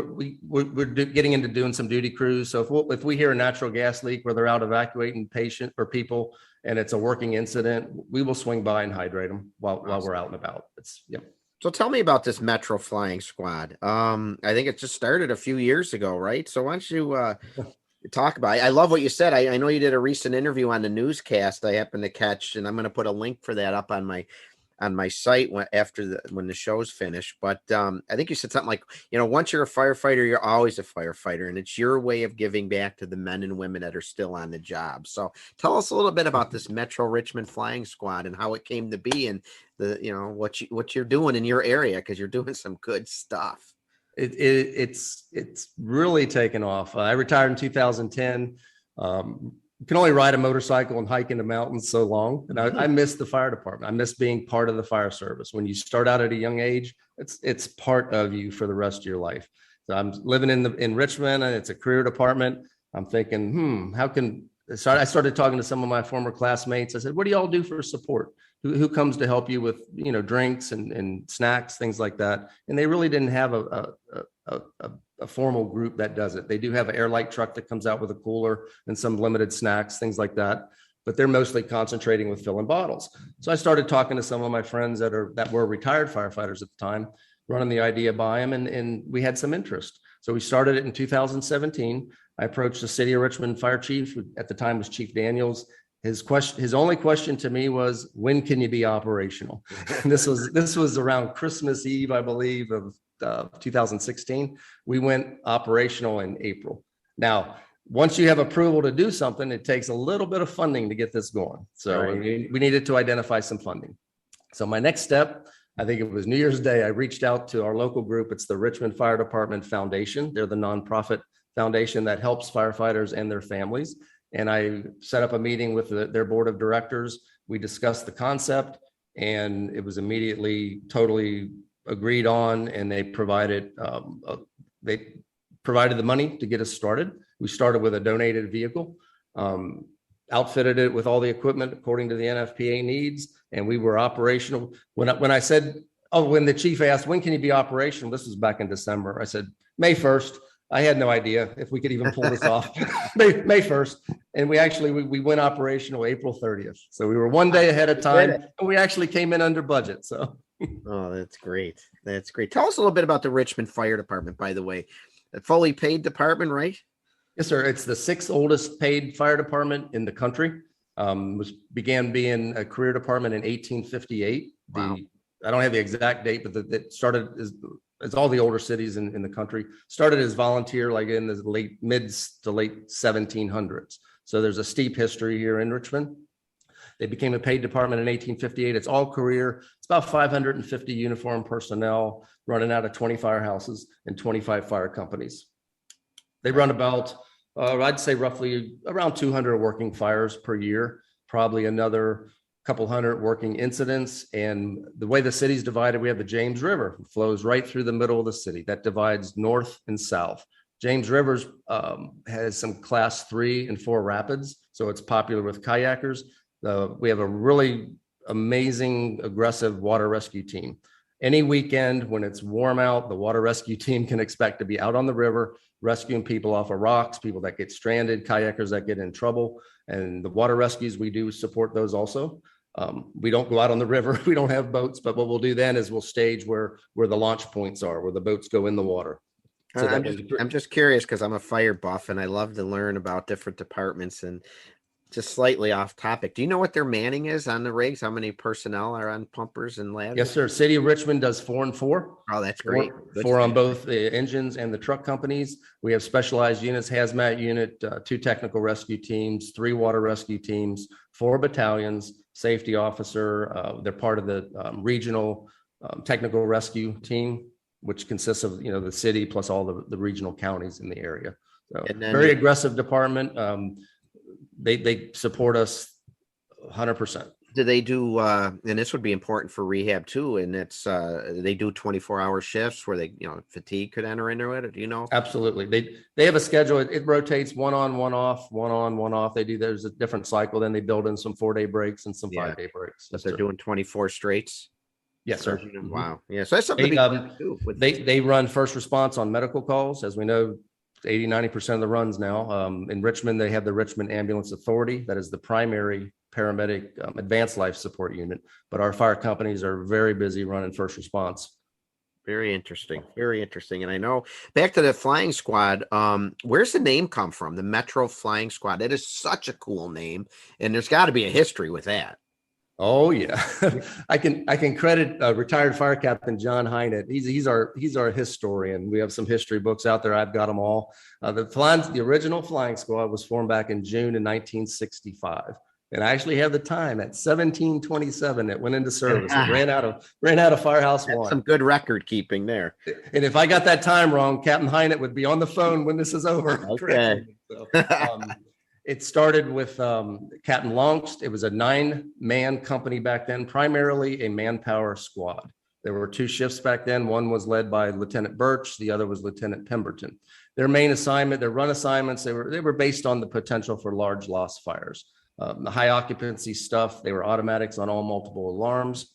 we're getting into doing some duty crews. So if we hear a natural gas leak where they're out evacuating patient or people, and it's a working incident, we will swing by and hydrate them while we're out and about. So tell me about this Metro Flying Squad. I think it just started a few years ago, right? So why don't you talk about it? I love what you said. I know you did a recent interview on the newscast I happened to catch, and I'm going to put a link for that up on my site when the show's finished. But I think you said something like, once you're a firefighter, you're always a firefighter, and it's your way of giving back to the men and women that are still on the job. So tell us a little bit about this Metro Richmond Flying Squad and how it came to be, and what you're doing in your area, because you're doing some good stuff. It's really taken off. I retired in 2010. You can only ride a motorcycle and hike in the mountains so long. And I miss the fire department. I miss being part of the fire service. When you start out at a young age, it's part of you for the rest of your life. So I'm living in Richmond, and it's a career department. I'm thinking, so I started talking to some of my former classmates. I said, what do y'all do for support? Who comes to help you with, drinks and snacks, things like that? And they really didn't have a formal group that does it. They do have an airlight truck that comes out with a cooler and some limited snacks, things like that. But they're mostly concentrating with filling bottles. So I started talking to some of my friends that were retired firefighters at the time, running the idea by them, and we had some interest. So we started it in 2017. I approached the city of Richmond fire chief, who at the time was Chief Daniels. His only question to me was, when can you be operational? And this was around Christmas Eve, I believe, of 2016. We went operational in April. Now, once you have approval to do something, it takes a little bit of funding to get this going. So we needed to identify some funding. So my next step, I think it was New Year's Day, I reached out to our local group. It's the Richmond Fire Department Foundation. They're the nonprofit foundation that helps firefighters and their families. And I set up a meeting with their board of directors. We discussed the concept, and it was immediately totally agreed on, and they provided the money to get us started. We started with a donated vehicle, outfitted it with all the equipment according to the NFPA needs, and we were operational. When the chief asked, when can you be operational? This was back in December. I said, May 1st. I had no idea if we could even pull this off. May 1st. And we went operational April 30th. So we were one day ahead of time, and we actually came in under budget. So. Oh, that's great. That's great. Tell us a little bit about the Richmond Fire Department, by the way. A fully paid department, right? Yes, sir. It's the 6th oldest paid fire department in the country. Began being a career department in 1858. Wow. I don't have the exact date, but it started as all the older cities in the country. Started as volunteer, like in the mid to late 1700s. So there's a steep history here in Richmond. They became a paid department in 1858. It's all career. It's about 550 uniformed personnel running out of 20 firehouses and 25 fire companies. They run about, I'd say roughly around 200 working fires per year, probably another couple hundred working incidents. And the way the city's divided, we have the James River. It flows right through the middle of the city. That divides north and south. James Rivers has some class 3 and 4 rapids, so it's popular with kayakers. We have a really amazing, aggressive water rescue team. Any weekend when it's warm out, the water rescue team can expect to be out on the river, rescuing people off of rocks, people that get stranded, kayakers that get in trouble. And the water rescues, we do support those also. We don't go out on the river. We don't have boats, but what we'll do then is we'll stage where the launch points are, where the boats go in the water. So I'm just curious because I'm a fire buff and I love to learn about different departments. And just slightly off topic, do you know what their manning is on the rigs? How many personnel are on pumpers and ladders? Yes, sir. City of Richmond does 4 and 4. Oh, that's great. Four on both the engines and the truck companies. We have specialized units, hazmat unit, 2 technical rescue teams, 3 water rescue teams, 4 battalions, safety officer. They're part of the regional technical rescue team, which consists of the city plus all the regional counties in the area. So very aggressive department. They support us 100%. Do they do, and this would be important for rehab too, and it's, they do 24-hour shifts where they, fatigue could enter into it, or do you know? Absolutely. They have a schedule. It rotates 1 on, 1 off, 1 on, 1 off. There's a different cycle. Then they build in some 4-day breaks and some 5-day breaks. But they're doing 24 straights? Yes, sir. Wow. Yeah. So that's something they run first response on medical calls. As we know, 80-90% of the runs now. In Richmond, they have the Richmond Ambulance Authority. That is the primary paramedic advanced life support unit. But our fire companies are very busy running first response. Very interesting. Very interesting. And I know, back to the flying squad, where's the name come from? The Metro Flying Squad. That is such a cool name. And there's got to be a history with that. Oh yeah, I can credit retired fire captain John Hynett. He's our historian. We have some history books out there. I've got them all. The original flying squad was formed back in June in 1965, and I actually have the time at 1727. It went into service. It ran out of Firehouse 1. Some good record keeping there. And if I got that time wrong, Captain Hynett would be on the phone when this is over. Okay. So, it started with Captain Longst. It was a 9-man company back then, primarily a manpower squad. There were 2 shifts back then. One was led by Lieutenant Birch. The other was Lieutenant Pemberton. Their main assignment, their run assignments, they were based on the potential for large loss fires. The high occupancy stuff, they were automatics on all multiple alarms.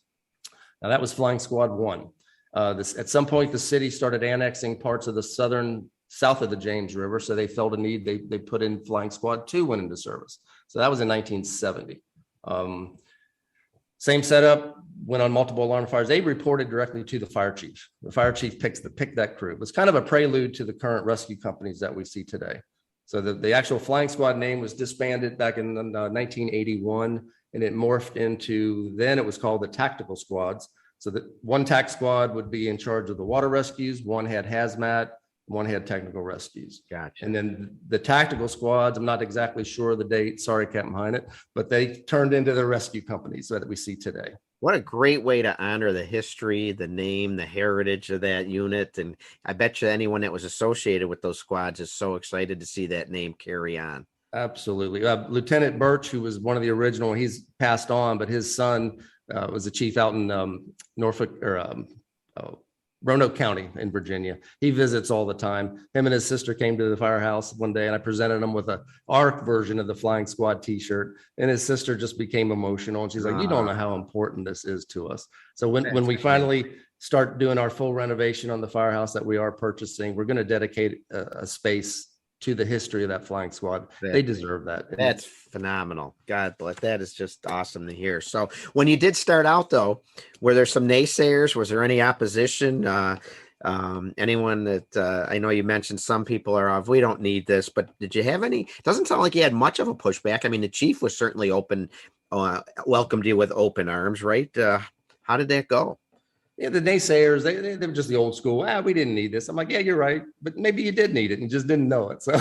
Now that was Flying Squad 1. At some point, the city started annexing parts of the south of the James River. So they felt a need. They put in Flying Squad 2 went into service. So that was in 1970. Same setup, went on multiple alarm fires. They reported directly to the fire chief. The fire chief picked that crew. It was kind of a prelude to the current rescue companies that we see today. So the actual Flying Squad name was disbanded back in 1981, and it morphed into, then it was called the Tactical Squads. So that one TAC squad would be in charge of the water rescues. One had hazmat, one had technical rescues. Gotcha. And then the tactical squads, I'm not exactly sure of the date. Sorry, Captain Hynett, but they turned into the rescue companies that we see today. What a great way to honor the history, the name, the heritage of that unit. And I bet you anyone that was associated with those squads is so excited to see that name carry on. Absolutely. Lieutenant Birch, who was one of the original, he's passed on, but his son was a chief out in Norfolk or Roanoke County in Virginia. He visits all the time. Him and his sister came to the firehouse one day, and I presented him with our version of the Flying Squad T-shirt. And his sister just became emotional, and she's like, "You don't know how important this is to us." So when we finally start doing our full renovation on the firehouse that we are purchasing, we're going to dedicate a space to the history of that Flying Squad. They deserve that. That's phenomenal. God bless. That is just awesome to hear. So when you did start out though, were there some naysayers? Was there any opposition? Anyone that I know you mentioned some people are of, we don't need this, but did you have any? It doesn't sound like you had much of a pushback. I mean, the chief was certainly open, welcomed you with open arms, right? How did that go? Yeah, the naysayers, they were just the old school. We didn't need this. I'm like, yeah, you're right, but maybe you did need it and just didn't know it. So,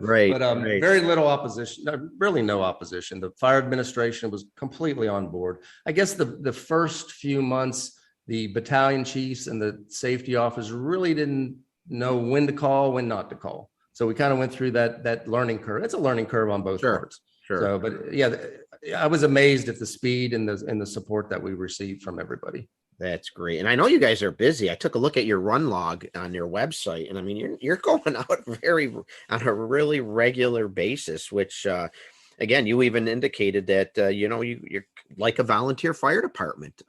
right. But right. Very little opposition, really no opposition. The fire administration was completely on board. I guess the first few months, the battalion chiefs and the safety officers really didn't know when to call, when not to call. So we kind of went through that learning curve. It's a learning curve on both parts. Sure. So, but yeah, I was amazed at the speed and the support that we received from everybody. That's great. And I know you guys are busy. I took a look at your run log on your website, and I mean, you're going out on a really regular basis, which, again, you even indicated that, you're like a volunteer fire department.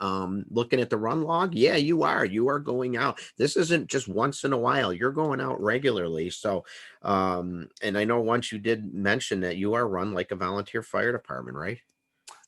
Looking at the run log. Yeah, you are going out. This isn't just once in a while. You're going out regularly. So, and I know once you did mention that you are run like a volunteer fire department, right?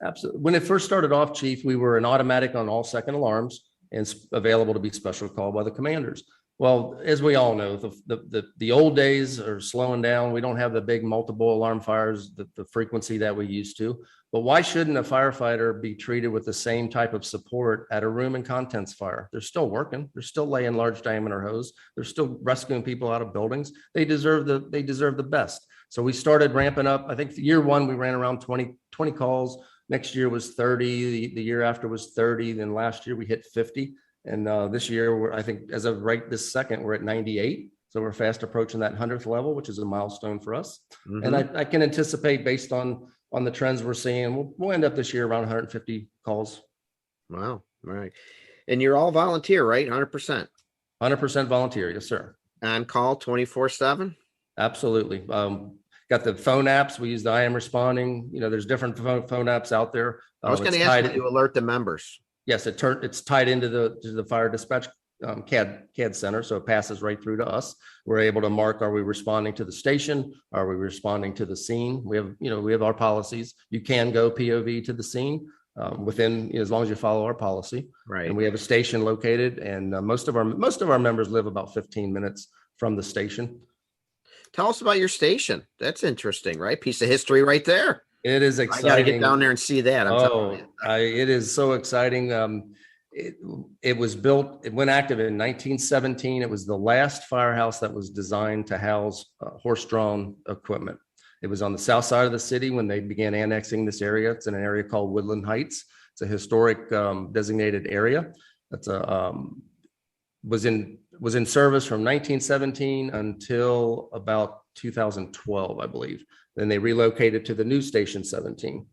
Absolutely. When it first started off, Chief, we were an automatic on all second alarms and available to be special called by the commanders. Well, as we all know, the old days are slowing down. We don't have the big multiple alarm fires, the frequency that we used to. But why shouldn't a firefighter be treated with the same type of support at a room and contents fire? They're still working. They're still laying large diameter hose. They're still rescuing people out of buildings. They deserve the best. So we started ramping up. I think year one, we ran around 20 calls. Next year was 30. The year after was 30. Then last year we hit 50. And this year, I think as of right this second, we're at 98. So we're fast approaching that 100th level, which is a milestone for us. Mm-hmm. And I can anticipate based on the trends we're seeing, we'll end up this year around 150 calls. Wow. All right. And you're all volunteer, right? 100%. 100% volunteer. Yes, sir. On call 24/7? Absolutely. Got the phone apps. We use the I Am Responding. There's different phone apps out there. I was going to ask you to alert the members. Yes, it's tied into the fire dispatch CAD center, so it passes right through to us. We're able to mark: are we responding to the station? Are we responding to the scene? We have our policies. You can go POV to the scene within, as long as you follow our policy. Right. And we have a station located, and most of our members live about 15 minutes from the station. Tell us about your station. That's interesting, right? Piece of history right there. It is exciting. I got to get down there and see that. It is so exciting. It was built, it went active in 1917. It was the last firehouse that was designed to house horse-drawn equipment. It was on the south side of the city when they began annexing this area. It's in an area called Woodland Heights. It's a historic designated area. That's was in service from 1917 until about 2012, I believe. Then they relocated to the new Station 17.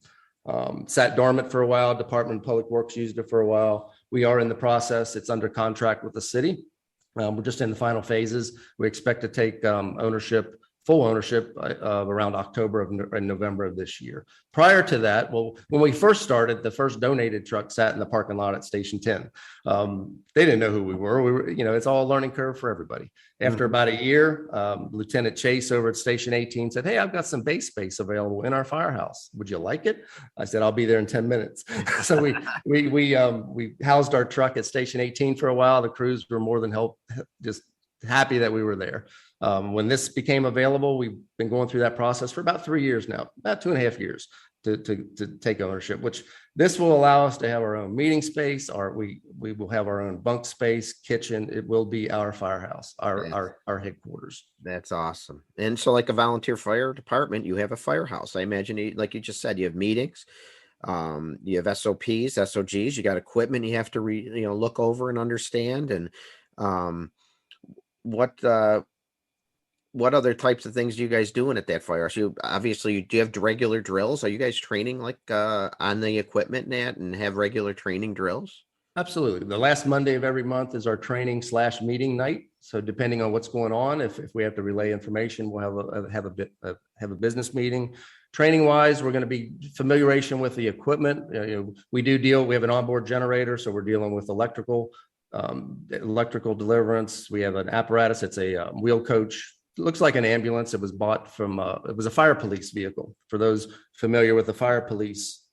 Sat dormant for a while. Department of Public Works used it for a while. We are in the process. It's under contract with the city. We're just in the final phases. We expect to take full ownership around October and November of this year. Prior to that, when we first started, the first donated truck sat in the parking lot at Station 10. They didn't know who we were. It's all a learning curve for everybody. After about a year, Lieutenant Chase over at Station 18 said, "Hey, I've got some base space available in our firehouse. Would you like it?" I said, "I'll be there in 10 minutes." So we housed our truck at Station 18 for a while. The crews were more than just happy that we were there. When this became available, we've been going through that process for about 3 years now, about 2.5 years to take ownership, which this will allow us to have our own meeting space, or we will have our own bunk space, kitchen. It will be our firehouse, our headquarters. That's awesome. And so like a volunteer fire department, you have a firehouse. I imagine, like you just said, you have meetings. You have SOPs, SOGs, you got equipment you have to look over and understand. And what other types of things are you guys doing at that firehouse? You obviously, do you have regular drills? Are you guys training like on the equipment and have regular training drills? Absolutely. The last Monday of every month is our training/meeting night. So depending on what's going on, if we have to relay information, we'll have a business meeting. Training wise, we're going to be familiarization with the equipment. We have an onboard generator, so we're dealing with electrical deliverance. We have an apparatus. It's a wheel coach. It looks like an ambulance. It was bought from it was a fire police vehicle. For those familiar with the fire police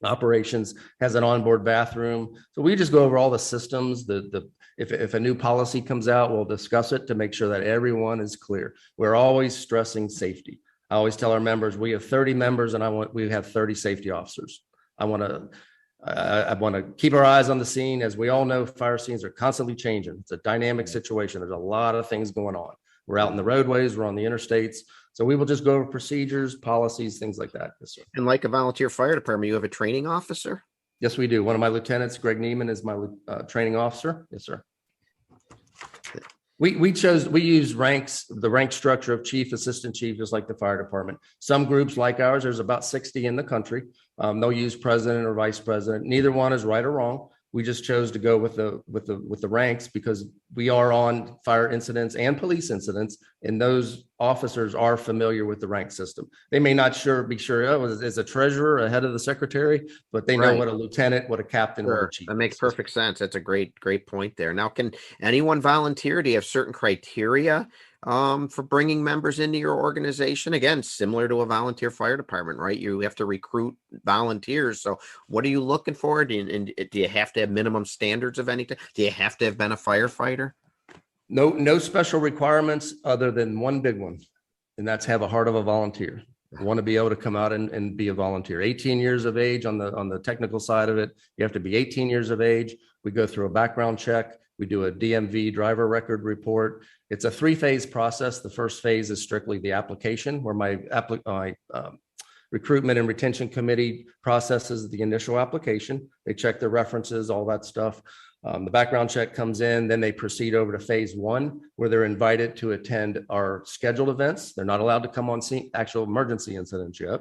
operations, has an onboard bathroom. So we just go over all the systems. If a new policy comes out, we'll discuss it to make sure that everyone is clear. We're always stressing safety. I always tell our members, we have 30 members and we have 30 safety officers. I want to keep our eyes on the scene. As we all know, fire scenes are constantly changing. It's a dynamic situation. There's a lot of things going on. We're out in the roadways, we're on the interstates. So we will just go over procedures, policies, things like that. Yes, sir. And like a volunteer fire department, you have a training officer? Yes, we do. One of my lieutenants, Greg Neiman, is my training officer. Yes, sir. We use ranks, the rank structure of chief, assistant chief, just like the fire department. Some groups like ours, there's about 60 in the country. They'll use president or vice president. Neither one is right or wrong. We just chose to go with the ranks because we are on fire incidents and police incidents, and those officers are familiar with the rank system. They may not be sure as a treasurer ahead of the secretary, but they know what a lieutenant, what a captain, what a chief. That makes perfect sense. That's a great point there. Now, can anyone volunteer? Do you have certain criteria for bringing members into your organization? Again, similar to a volunteer fire department, right? You have to recruit volunteers. So what are you looking for? Do you have to have minimum standards of anything? Do you have to have been a firefighter? No special requirements other than one big one, and that's have a heart of a volunteer. I want to be able to come out and be a volunteer. 18 years of age on the technical side of it. You have to be 18 years of age. We go through a background check. We do a DMV driver record report. It's a 3-phase process. The first phase is strictly the application, where my recruitment and retention committee processes the initial application. They check the references, all that stuff. The background check comes in, then they proceed over to phase 1, where they're invited to attend our scheduled events. They're not allowed to come on scene, actual emergency incidents yet,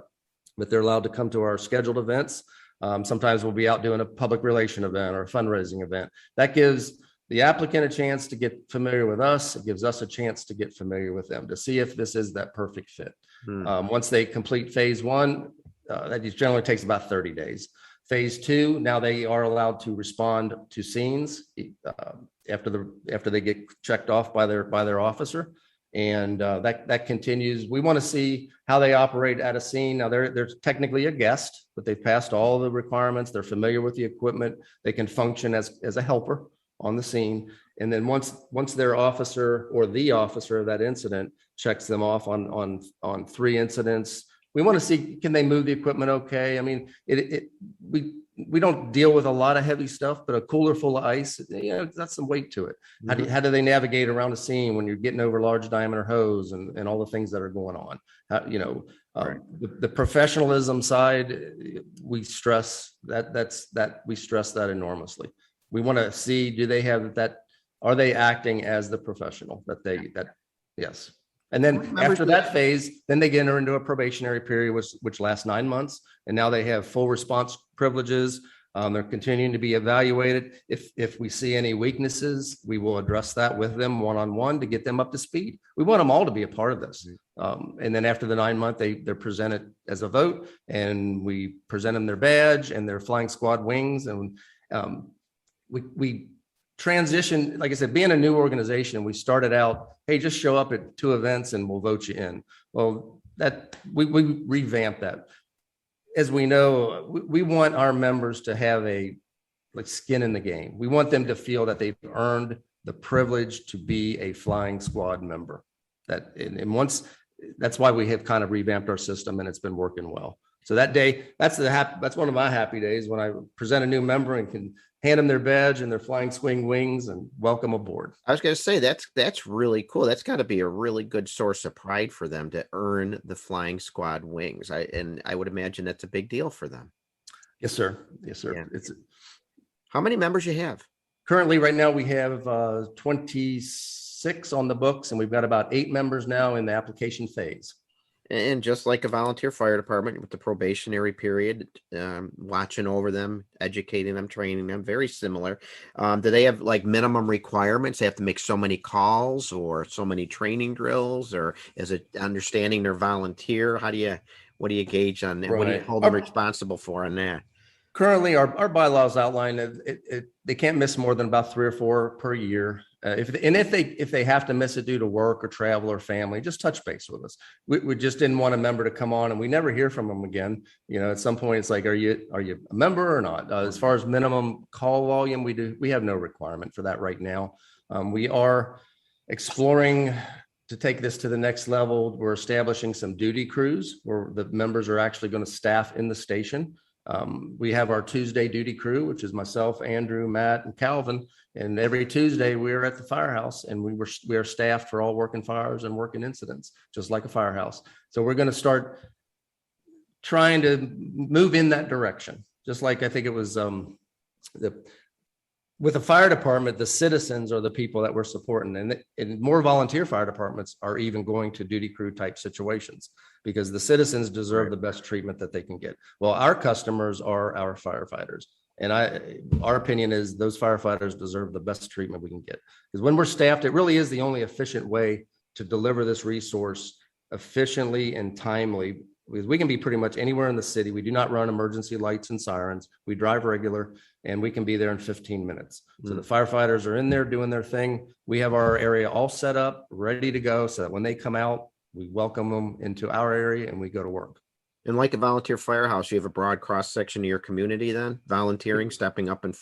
but they're allowed to come to our scheduled events. Sometimes we'll be out doing a public relation event or a fundraising event. That gives the applicant a chance to get familiar with us. It gives us a chance to get familiar with them to see if this is that perfect fit. Once they complete phase 1, that generally takes about 30 days. Phase 2, now they are allowed to respond to scenes after they get checked off by their officer, and that continues. We want to see how they operate at a scene. Now they're technically a guest, but they've passed all the requirements. They're familiar with the equipment. They can function as a helper on the scene. And then once their officer or the officer of that incident checks them off on 3 incidents, we want to see, can they move the equipment okay? I mean, we don't deal with a lot of heavy stuff, but a cooler full of ice, that's some weight to it. How do they navigate around a scene when you're getting over large diameter hose and all the things that are going on? The professionalism side, we stress that we stress that enormously. We want to see, do they have that? Are they acting as the professional yes. And then after that phase, then they enter into a probationary period, which lasts 9 months. And now they have full response privileges. They're continuing to be evaluated. If we see any weaknesses, we will address that with them one-on-one to get them up to speed. We want them all to be a part of this. And then after the 9 month, they're presented as a vote, and we present them their badge and their flying squad wings. And we transition, like I said, being a new organization, we started out, hey, just show up at 2 events and we'll vote you in. Well, that we revamped that. As we know, we want our members to have skin in the game. We want them to feel that they've earned the privilege to be a flying squad member. That's why we have kind of revamped our system, and it's been working well. So that day, that's one of my happy days when I present a new member and can hand them their badge and their flying swing wings and welcome aboard. I was going to say that's really cool. That's got to be a really good source of pride for them to earn the flying squad wings. I would imagine that's a big deal for them. Yes, sir. Yes, sir. Yeah. It's How many members you have? currently right now we have 26 on the books, and we've got about 8 members now in the application phase. And just like a volunteer fire department with the probationary period, watching over them, educating them, training them, very similar. Do they have like minimum requirements? They have to make so many calls or so many training drills, or is it understanding their volunteer? What do you gauge on that? What do you hold them responsible for on that? Currently, our bylaws outline that they can't miss more than about 3 or 4 per year. If they have to miss it due to work or travel or family, just touch base with us. We just didn't want a member to come on and we never hear from them again. You know, at some point it's like, are you a member or not? As far as minimum call volume, we have no requirement for that right now. We are exploring to take this to the next level. We're establishing some duty crews where the members are actually going to staff in the station. We have our Tuesday duty crew, which is myself, Andrew, Matt, and Calvin. And every Tuesday we're at the firehouse, and we are staffed for all working fires and working incidents, just like a firehouse. So we're going to start trying to move in that direction. Just like I think it was with the fire department, the citizens are the people that we're supporting, and more volunteer fire departments are even going to duty crew type situations because the citizens deserve the best treatment that they can get. Well, our customers are our firefighters, and our opinion is those firefighters deserve the best treatment we can get, because when we're staffed, it really is the only efficient way to deliver this resource efficiently and timely. Because we can be pretty much anywhere in the city. We do not run emergency lights and sirens. We drive regular, and we can be there in 15 minutes. So the firefighters are in there doing their thing. We have our area all set up, ready to go, so that when they come out, we welcome them into our area and we go to work. And like a volunteer firehouse, you have a broad cross section of your community then, volunteering, stepping up and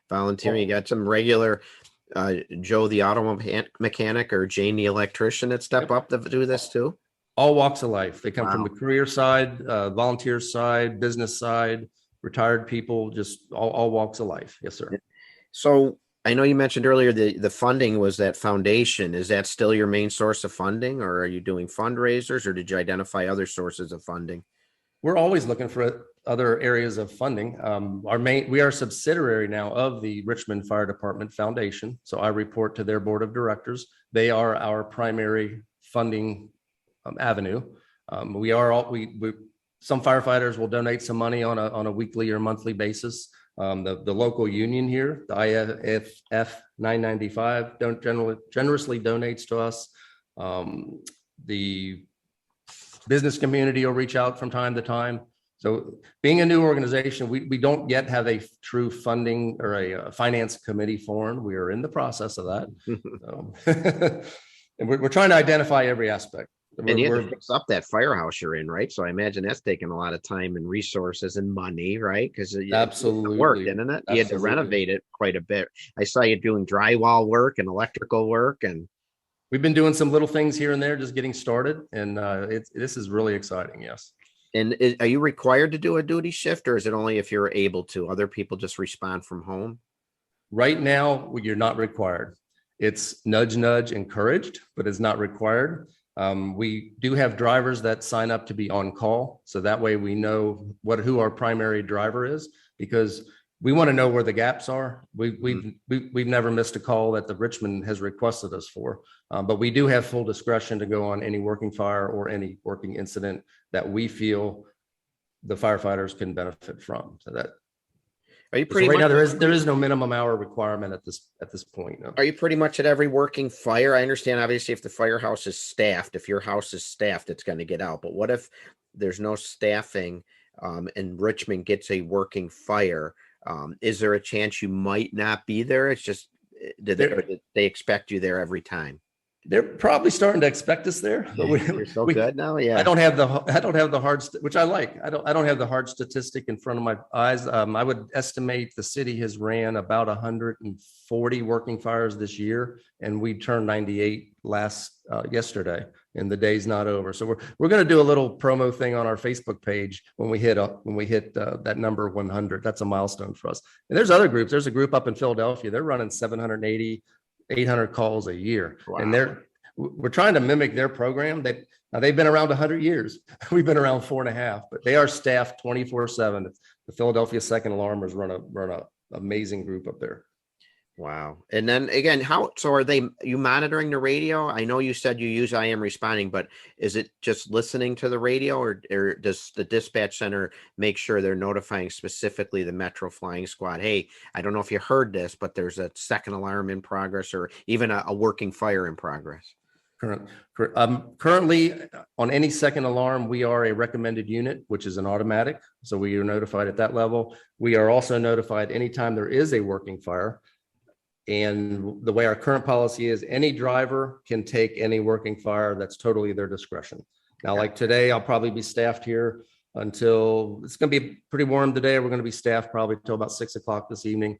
volunteering. You got some regular Joe the auto mechanic or Jane the electrician that step up to do this too? All walks of life. They come from the career side, volunteer side, business side, retired people, just all walks of life. Yes, sir. So I know you mentioned earlier the funding was that foundation. Is that still your main source of funding, or are you doing fundraisers, or did you identify other sources of funding? We're always looking for other areas of funding. We are a subsidiary now of the Richmond Fire Department Foundation. So I report to their board of directors. They are our primary funding avenue. Some firefighters will donate some money on a weekly or monthly basis. The local union here, the IFF 995, generously donates to us. The business community will reach out from time to time. So being a new organization, we don't yet have a true funding or a finance committee formed. We are in the process of that. And we're trying to identify every aspect. And you have to fix up that firehouse you're in, right? So I imagine that's taken a lot of time and resources and money, right? Because absolutely work, didn't it? You had to renovate it quite a bit. I saw you doing drywall work and electrical work, and we've been doing some little things here and there, just getting started. And this is really exciting. Yes. And are you required to do a duty shift, or is it only if you're able to? Other people just respond from home? Right now, you're not required. It's nudge, encouraged, but it's not required. We do have drivers that sign up to be on call. So that way we know who our primary driver is, because we want to know where the gaps are. We've never missed a call that the Richmond has requested us for, but we do have full discretion to go on any working fire or any working incident that we feel the firefighters can benefit from. So that are you pretty right much, now there is no minimum hour requirement at this point. No. Are you pretty much at every working fire? I understand obviously if the firehouse is staffed, if your house is staffed, it's going to get out. But what if there's no staffing and Richmond gets a working fire? Is there a chance you might not be there? It's just did they expect you there every time? They're probably starting to expect us there. But we're so good now. Yeah, I don't have the hard, which I like. I don't have the hard statistic in front of my eyes. I would estimate the city has ran about 140 working fires this year, and we turned 98 yesterday. and the day's not over. So we're going to do a little promo thing on our Facebook page when we hit that number 100. That's a milestone for us. And there's other groups. There's a group up in Philadelphia. They're running 780, 800 calls a year. Wow. And we're trying to mimic their program. Now they've been around 100 years. We've been around 4.5, but they are staffed 24/7. The Philadelphia Second Alarmers run a amazing group up there. Wow. And then again, are you monitoring the radio? I know you said you use I Am Responding, but is it just listening to the radio, or does the dispatch center make sure they're notifying specifically the Metro Flying Squad? Hey, I don't know if you heard this, but there's a second alarm in progress, or even a working fire in progress. Currently, on any second alarm, we are a recommended unit, which is an automatic. So we are notified at that level. We are also notified anytime there is a working fire. And the way our current policy is, any driver can take any working fire. That's totally their discretion. Now, like today, I'll probably be staffed here until it's going to be pretty warm today. We're going to be staffed probably till about 6 o'clock this evening.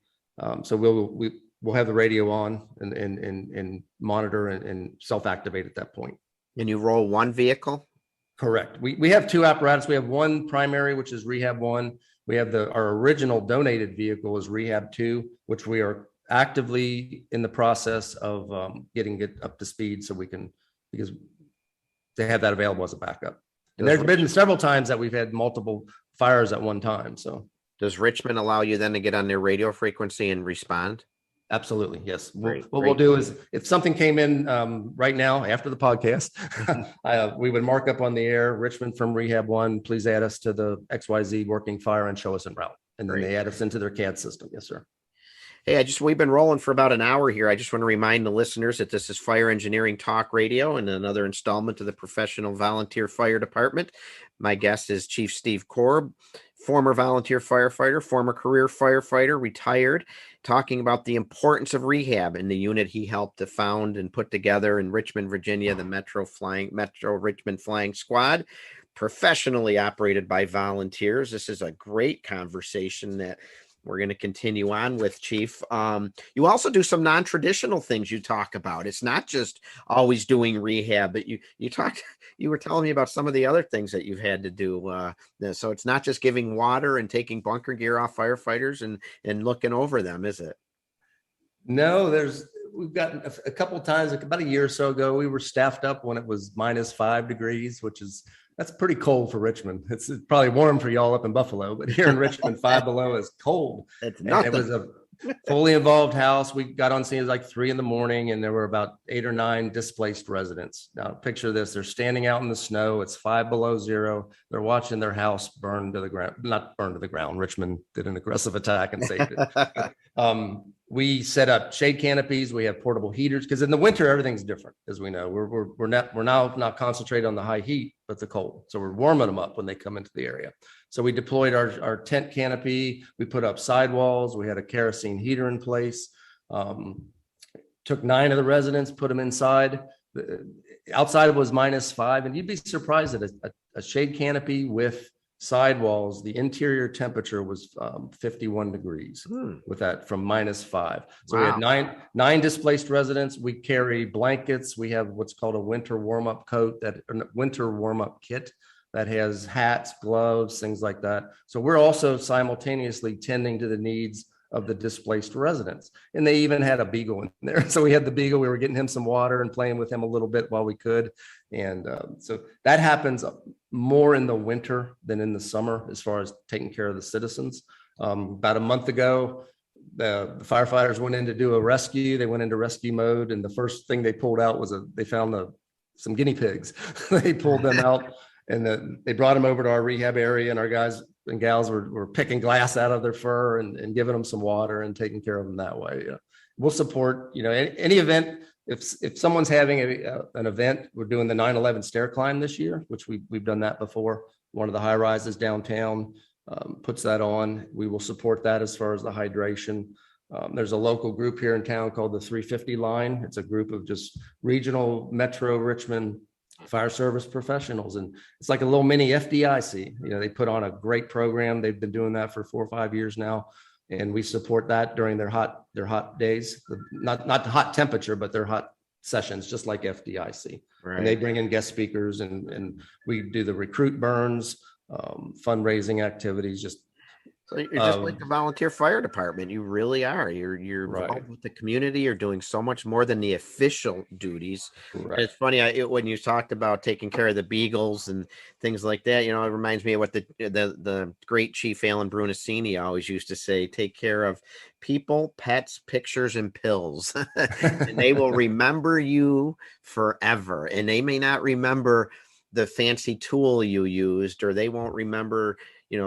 So we'll have the radio on and monitor and self-activate at that point. And you roll one vehicle? Correct. We have two apparatus. We have one primary, which is Rehab 1. We have our original donated vehicle is Rehab 2, which we are actively in the process of getting it up to speed because they have that available as a backup. And there's been several times that we've had multiple fires at one time. So does Richmond allow you then to get on their radio frequency and respond? Absolutely. Yes. What we'll do is, if something came in right now after the podcast, we would mark up on the air, Richmond from Rehab 1, please add us to the XYZ working fire and show us en route. And then they add us into their CAD system. Yes, sir. Hey, we've been rolling for about an hour here. I just want to remind the listeners that this is Fire Engineering Talk Radio and another installment of the Professional Volunteer Fire Department. My guest is Chief Steve Korb, former volunteer firefighter, former career firefighter, retired, talking about the importance of rehab in the unit he helped to found and put together in Richmond, Virginia, the Metro Richmond Flying Squad, professionally operated by volunteers. This is a great conversation that we're going to continue on with, Chief. You also do some non-traditional things you talk about. It's not just always doing rehab, but you were telling me about some of the other things that you've had to do. So it's not just giving water and taking bunker gear off firefighters and looking over them, is it? No, we've got a couple of times, like about a year or so ago, we were staffed up when it was -5 degrees, that's pretty cold for Richmond. It's probably warm for y'all up in Buffalo, but here in Richmond, 5 below is cold. It's nothing. It was a fully involved house. We got on scene, it was like 3 a.m, and there were about 8 or 9 displaced residents. Now picture this, they're standing out in the snow. It's 5 below zero. They're watching their house burn to the ground, not burn to the ground. Richmond did an aggressive attack and saved it. We set up shade canopies. We have portable heaters because in the winter, everything's different. As we know, we're now not concentrated on the high heat, but the cold. So we're warming them up when they come into the area. So we deployed our tent canopy. We put up sidewalls. We had a kerosene heater in place. Took 9 of the residents, put them inside. Outside was -5, and you'd be surprised that a shade canopy with sidewalls, the interior temperature was 51 degrees with that from -5. So we had nine displaced residents. We carry blankets. We have what's called a winter warm-up kit that has hats, gloves, things like that. So we're also simultaneously tending to the needs of the displaced residents. And they even had a beagle in there. So we had the beagle, we were getting him some water and playing with him a little bit while we could. And so that happens more in the winter than in the summer, as far as taking care of the citizens. About a month ago, the firefighters went in to do a rescue. They went into rescue mode. And the first thing they pulled out was they found some guinea pigs. They pulled them out and they brought them over to our rehab area, and our guys and gals were picking glass out of their fur and giving them some water and taking care of them that way. We'll support, any event. If someone's having an event, we're doing the 9/11 stair climb this year, which we've done that before. One of the high rises downtown puts that on. We will support that as far as the hydration. There's a local group here in town called the 350 line. It's a group of just regional Metro Richmond fire service professionals, and it's like a little mini FDIC. They put on a great program. They've been doing that for 4 or 5 years now, and we support that during their hot days. Not the hot temperature, but their hot sessions, just like FDIC. Right. And they bring in guest speakers, and we do the recruit burns, fundraising activities. So you're just like the volunteer fire department. You really are. You're Right. involved with the community. You're doing so much more than the official duties. Right. And it's funny, when you talked about taking care of the beagles and things like that, it reminds me of what the great Chief Alan Brunacini always used to say: take care of people, pets, pictures, and pills, and they will remember you forever. And they may not remember the fancy tool you used, or they won't remember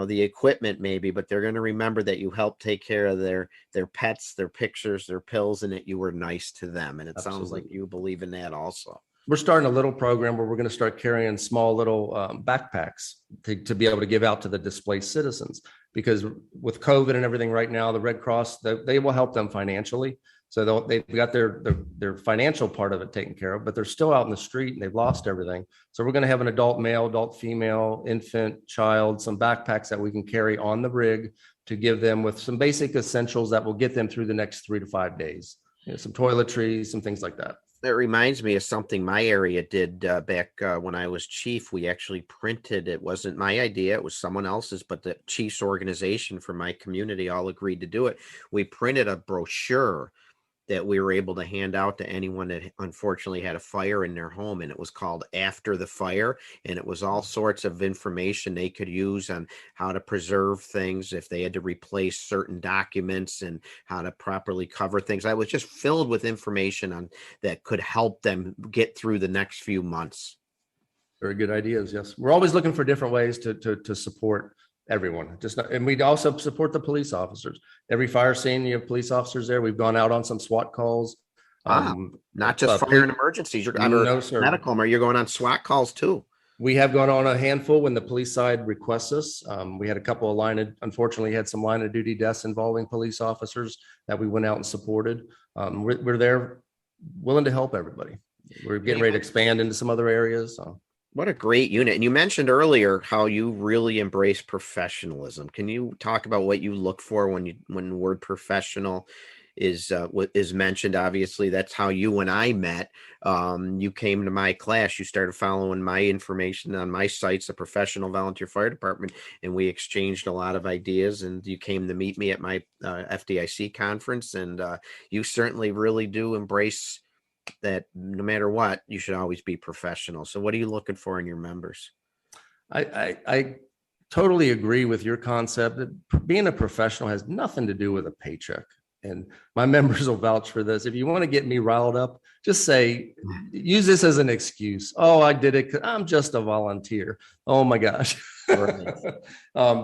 the equipment maybe, but they're going to remember that you helped take care of their pets, their pictures, their pills, and that you were nice to them. And it sounds like you believe in that also. We're starting a little program where we're going to start carrying small little backpacks to be able to give out to the displaced citizens, because with COVID and everything right now, the Red Cross, they will help them financially. So they've got their financial part of it taken care of, but they're still out in the street and they've lost everything. So we're going to have an adult male, adult female, infant, child, some backpacks that we can carry on the rig to give them with some basic essentials that will get them through the next 3 to 5 days. Some toiletries, some things like that. That reminds me of something my area did back when I was chief. We actually printed, it wasn't my idea, it was someone else's, but the chief's organization for my community all agreed to do it. We printed a brochure that we were able to hand out to anyone that unfortunately had a fire in their home. And it was called After the Fire. And it was all sorts of information they could use on how to preserve things, if they had to replace certain documents, and how to properly cover things. I was just filled with information on that could help them get through the next few months. Very good ideas. Yes. We're always looking for different ways to support everyone. And we also support the police officers. Every fire scene, you have police officers there. We've gone out on some SWAT calls. Not just fire and emergencies. You're under medical, you're going on SWAT calls too. We have gone on a handful when the police side requests us. We had a couple of unfortunately had some line of duty deaths involving police officers that we went out and supported. We're there willing to help everybody. We're getting ready to expand into some other areas. So. What a great unit. And you mentioned earlier how you really embrace professionalism. Can you talk about what you look for when the word professional is mentioned? Obviously, that's how you and I met. You came to my class. You started following my information on my sites, the Professional Volunteer Fire Department, and we exchanged a lot of ideas. And you came to meet me at my FDIC conference. And you certainly really do embrace that no matter what, you should always be professional. So what are you looking for in your members? I totally agree with your concept that being a professional has nothing to do with a paycheck. And my members will vouch for this. If you want to get me riled up, just use this as an excuse. Oh, I did it 'cause I'm just a volunteer. Oh my gosh. Right.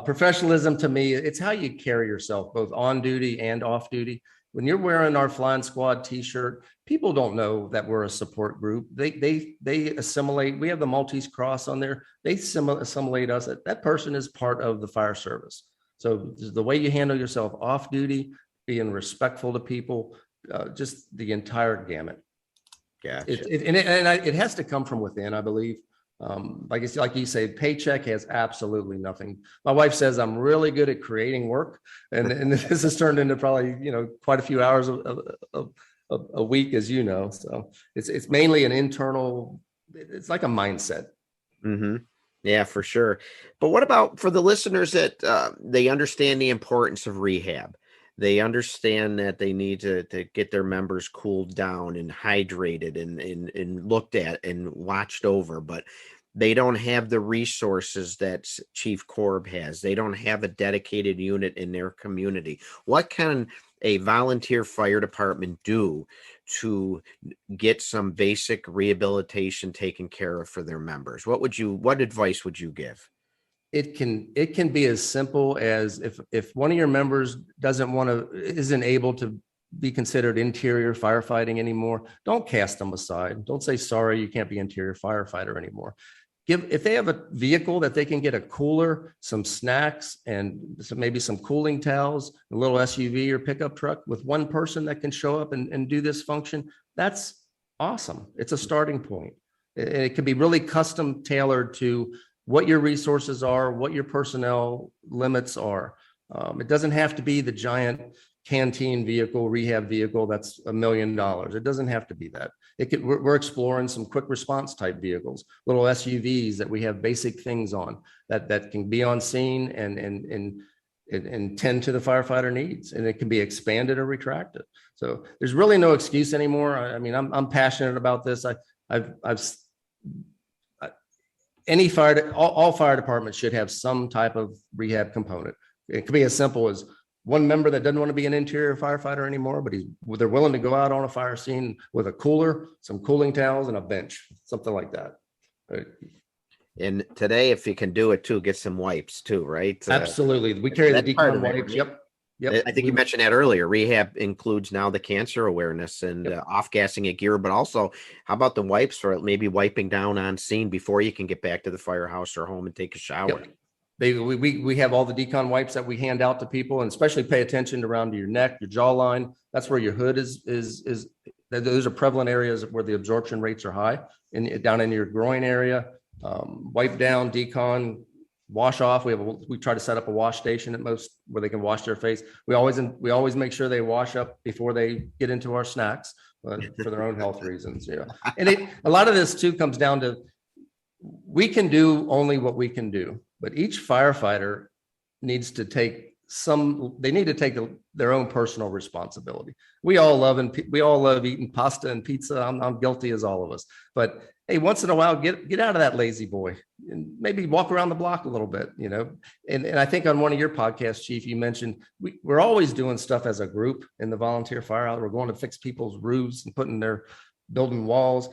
Professionalism to me, it's how you carry yourself both on duty and off duty. When you're wearing our Flying Squad t-shirt, people don't know that we're a support group. They assimilate. We have the Maltese cross on there. They assimilate us. That person is part of the fire service. So the way you handle yourself off duty, being respectful to people, just the entire gamut. Gotcha. It has to come from within, I believe. Like you say, paycheck has absolutely nothing. My wife says I'm really good at creating work, and this has turned into probably quite a few hours of a week, as you know. So it's mainly an internal. It's like a mindset. Mm-hmm. Yeah, for sure. But what about for the listeners that they understand the importance of rehab? They understand that they need to get their members cooled down and hydrated and looked at and watched over, but they don't have the resources that Chief Korb has. They don't have a dedicated unit in their community. What can a volunteer fire department do to get some basic rehabilitation taken care of for their members? What advice would you give? It can be as simple as if one of your members isn't able to be considered interior firefighting anymore, don't cast them aside. Don't say, sorry, you can't be interior firefighter anymore. If they have a vehicle that they can get a cooler, some snacks, and maybe some cooling towels, a little SUV or pickup truck with one person that can show up and do this function, that's awesome. It's a starting point. It can be really custom tailored to what your resources are, what your personnel limits are. It doesn't have to be the giant, canteen vehicle, rehab vehicle that's $1 million. It doesn't have to be that. We're exploring some quick response type vehicles, little SUVs that we have basic things on that can be on scene and tend to the firefighter needs, and it can be expanded or retracted. So there's really no excuse anymore. I mean, I'm passionate about this. All fire departments should have some type of rehab component. It could be as simple as one member that doesn't want to be an interior firefighter anymore, but they're willing to go out on a fire scene with a cooler, some cooling towels, and a bench, something like that. And today, if you can do it too, get some wipes too, right? Absolutely. We carry the decon wipes. Right? Yep. I think you mentioned that earlier. Rehab includes now the cancer awareness and off-gassing a gear, but also how about the wipes for maybe wiping down on scene before you can get back to the firehouse or home and take a shower? Yep. We have all the decon wipes that we hand out to people, and especially pay attention around your neck, your jawline. That's where your hood is. Those are prevalent areas where the absorption rates are high, and down in your groin area. Wipe down, decon, wash off. We try to set up a wash station at most where they can wash their face. We always make sure they wash up before they get into our snacks for their own health reasons. Yeah, and a lot of this too comes down to we can do only what we can do, but each firefighter needs to take their own personal responsibility. We all love eating pasta and pizza. I'm guilty as all of us, but hey, once in a while, get out of that lazy boy and maybe walk around the block a little bit, you know. And I think on one of your podcasts, Chief, you mentioned we're always doing stuff as a group in the volunteer fire out. We're going to fix people's roofs and building walls.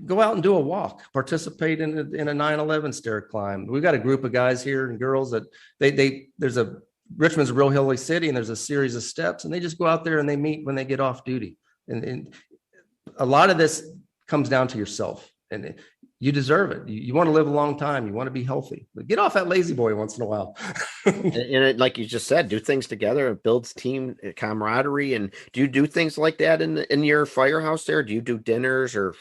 Go out and do a walk, participate in a 9/11 stair climb. We've got a group of guys here and girls that Richmond's a real hilly city, and there's a series of steps, and they just go out there and they meet when they get off duty. And a lot of this comes down to yourself, and you deserve it. You want to live a long time. You want to be healthy, but get off that lazy boy once in a while. And like you just said, do things together. It builds team camaraderie. And do you do things like that in your firehouse there? Do you do dinners or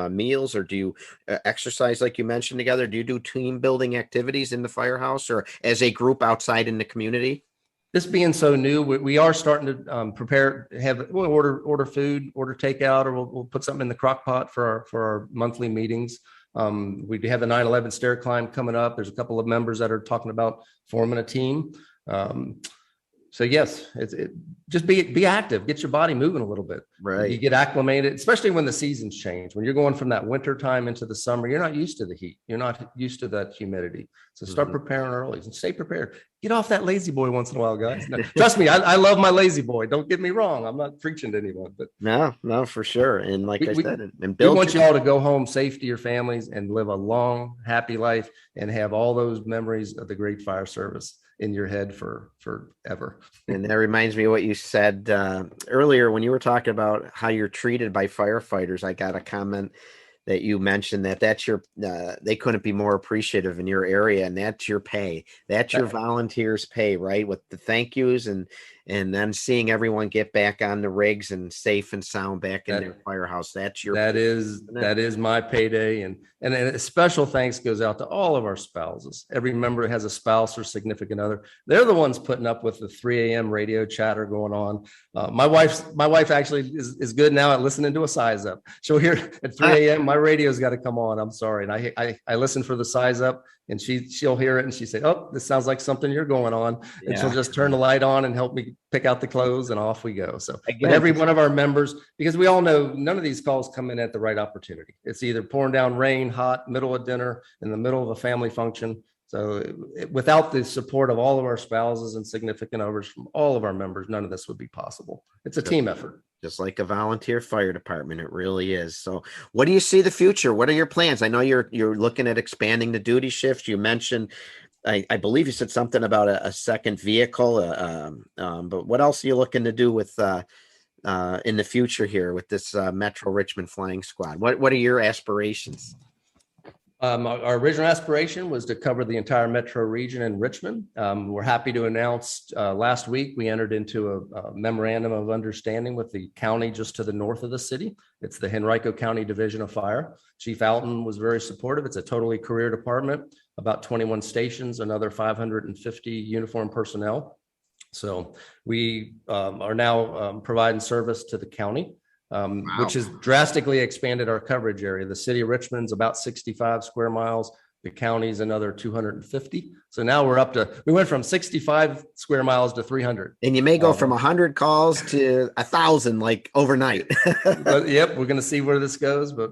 meals, or do you exercise like you mentioned together? Do you do team building activities in the firehouse or as a group outside in the community? This being so new, we are starting to we'll order food, order takeout, or we'll put something in the crock pot for our monthly meetings. We have the 9/11 stair climb coming up. There's a couple of members that are talking about forming a team. So yes, just be active, get your body moving a little bit. Right. You get acclimated, especially when the seasons change. When you're going from that winter time into the summer, you're not used to the heat. You're not used to that humidity. So start preparing early and stay prepared. Get off that lazy boy once in a while, guys. No, trust me, I love my lazy boy. Don't get me wrong. I'm not preaching to anyone, but no, for sure. And like I said, we want you all to go home safe to your families and live a long, happy life and have all those memories of the great fire service in your head for forever. And that reminds me of what you said earlier when you were talking about how you're treated by firefighters. I got a comment that you mentioned that's your they couldn't be more appreciative in your area, and that's your pay. That's your volunteers' pay, right? With the thank yous and then seeing everyone get back on the rigs and safe and sound back in their firehouse. That's your that is my payday. And a special thanks goes out to all of our spouses. Every member has a spouse or significant other. They're the ones putting up with the 3 a.m. radio chatter going on. My wife actually is good now at listening to a size up. She'll hear at 3 a.m. my radio's got to come on. I'm sorry. And I listen for the size up, and she'll hear it and she say, "Oh, this sounds like something you're going on." And she'll just turn the light on and help me pick out the clothes, and off we go. So again, every one of our members, because we all know none of these calls come in at the right opportunity. It's either pouring down rain, hot, middle of dinner, in the middle of a family function. So without the support of all of our spouses and significant others from all of our members, none of this would be possible. It's a team effort. Just like a volunteer fire department, it really is. So what do you see the future? What are your plans? I know you're looking at expanding the duty shifts. You mentioned, I believe you said something about a second vehicle, but what else are you looking to do with in the future here with this Metro Richmond Flying Squad? What are your aspirations? Our original aspiration was to cover the entire metro region in Richmond. We're happy to announce last week we entered into a memorandum of understanding with the county just to the north of the city. It's the Henrico County Division of Fire. Chief Alton was very supportive. It's a totally career department, about 21 stations, another 550 uniformed personnel. So we are now providing service to the county, which has drastically expanded our coverage area. The city of Richmond's about 65 square miles. The county's another 250. So now we went from 65 square miles to 300. And you may go from 100 calls to 1,000 like overnight. But, yep, we're going to see where this goes. But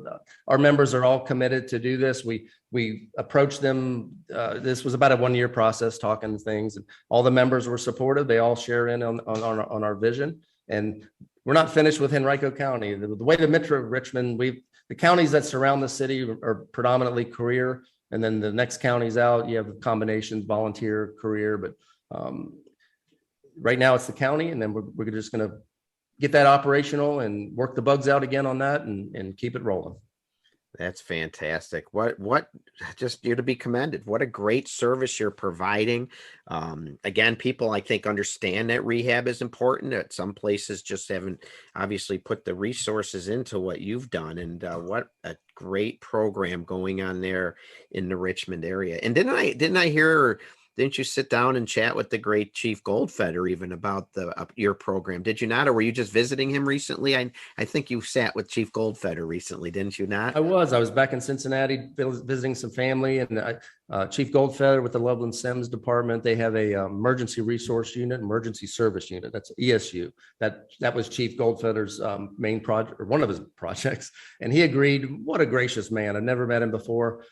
our members are all committed to do this. We approached them. This was about a 1-year process, talking things, and all the members were supportive. They all share in on our vision. And we're not finished with Henrico County. The way the Metro Richmond, the counties that surround the city are predominantly career. And then the next counties out, you have combinations, volunteer, career. But right now it's the county, and then we're just going to get that operational and work the bugs out again on that and keep it rolling. That's fantastic. What just, you're to be commended. What a great service you're providing. Again, people, I think, understand that rehab is important. That some places just haven't obviously put the resources into what you've done, and what a great program going on there in the Richmond area. And didn't I hear, didn't you sit down and chat with the great Chief Goldfeder even about your program? Did you not, or were you just visiting him recently? I think you sat with Chief Goldfeder recently, didn't you not? I was back in Cincinnati visiting some family, and Chief Goldfeder with the Loveland Sims department. They have a emergency resource unit, emergency service unit. That's ESU. That was Chief Goldfeder's main project, or one of his projects. And he agreed. What a gracious man. I've never met him before.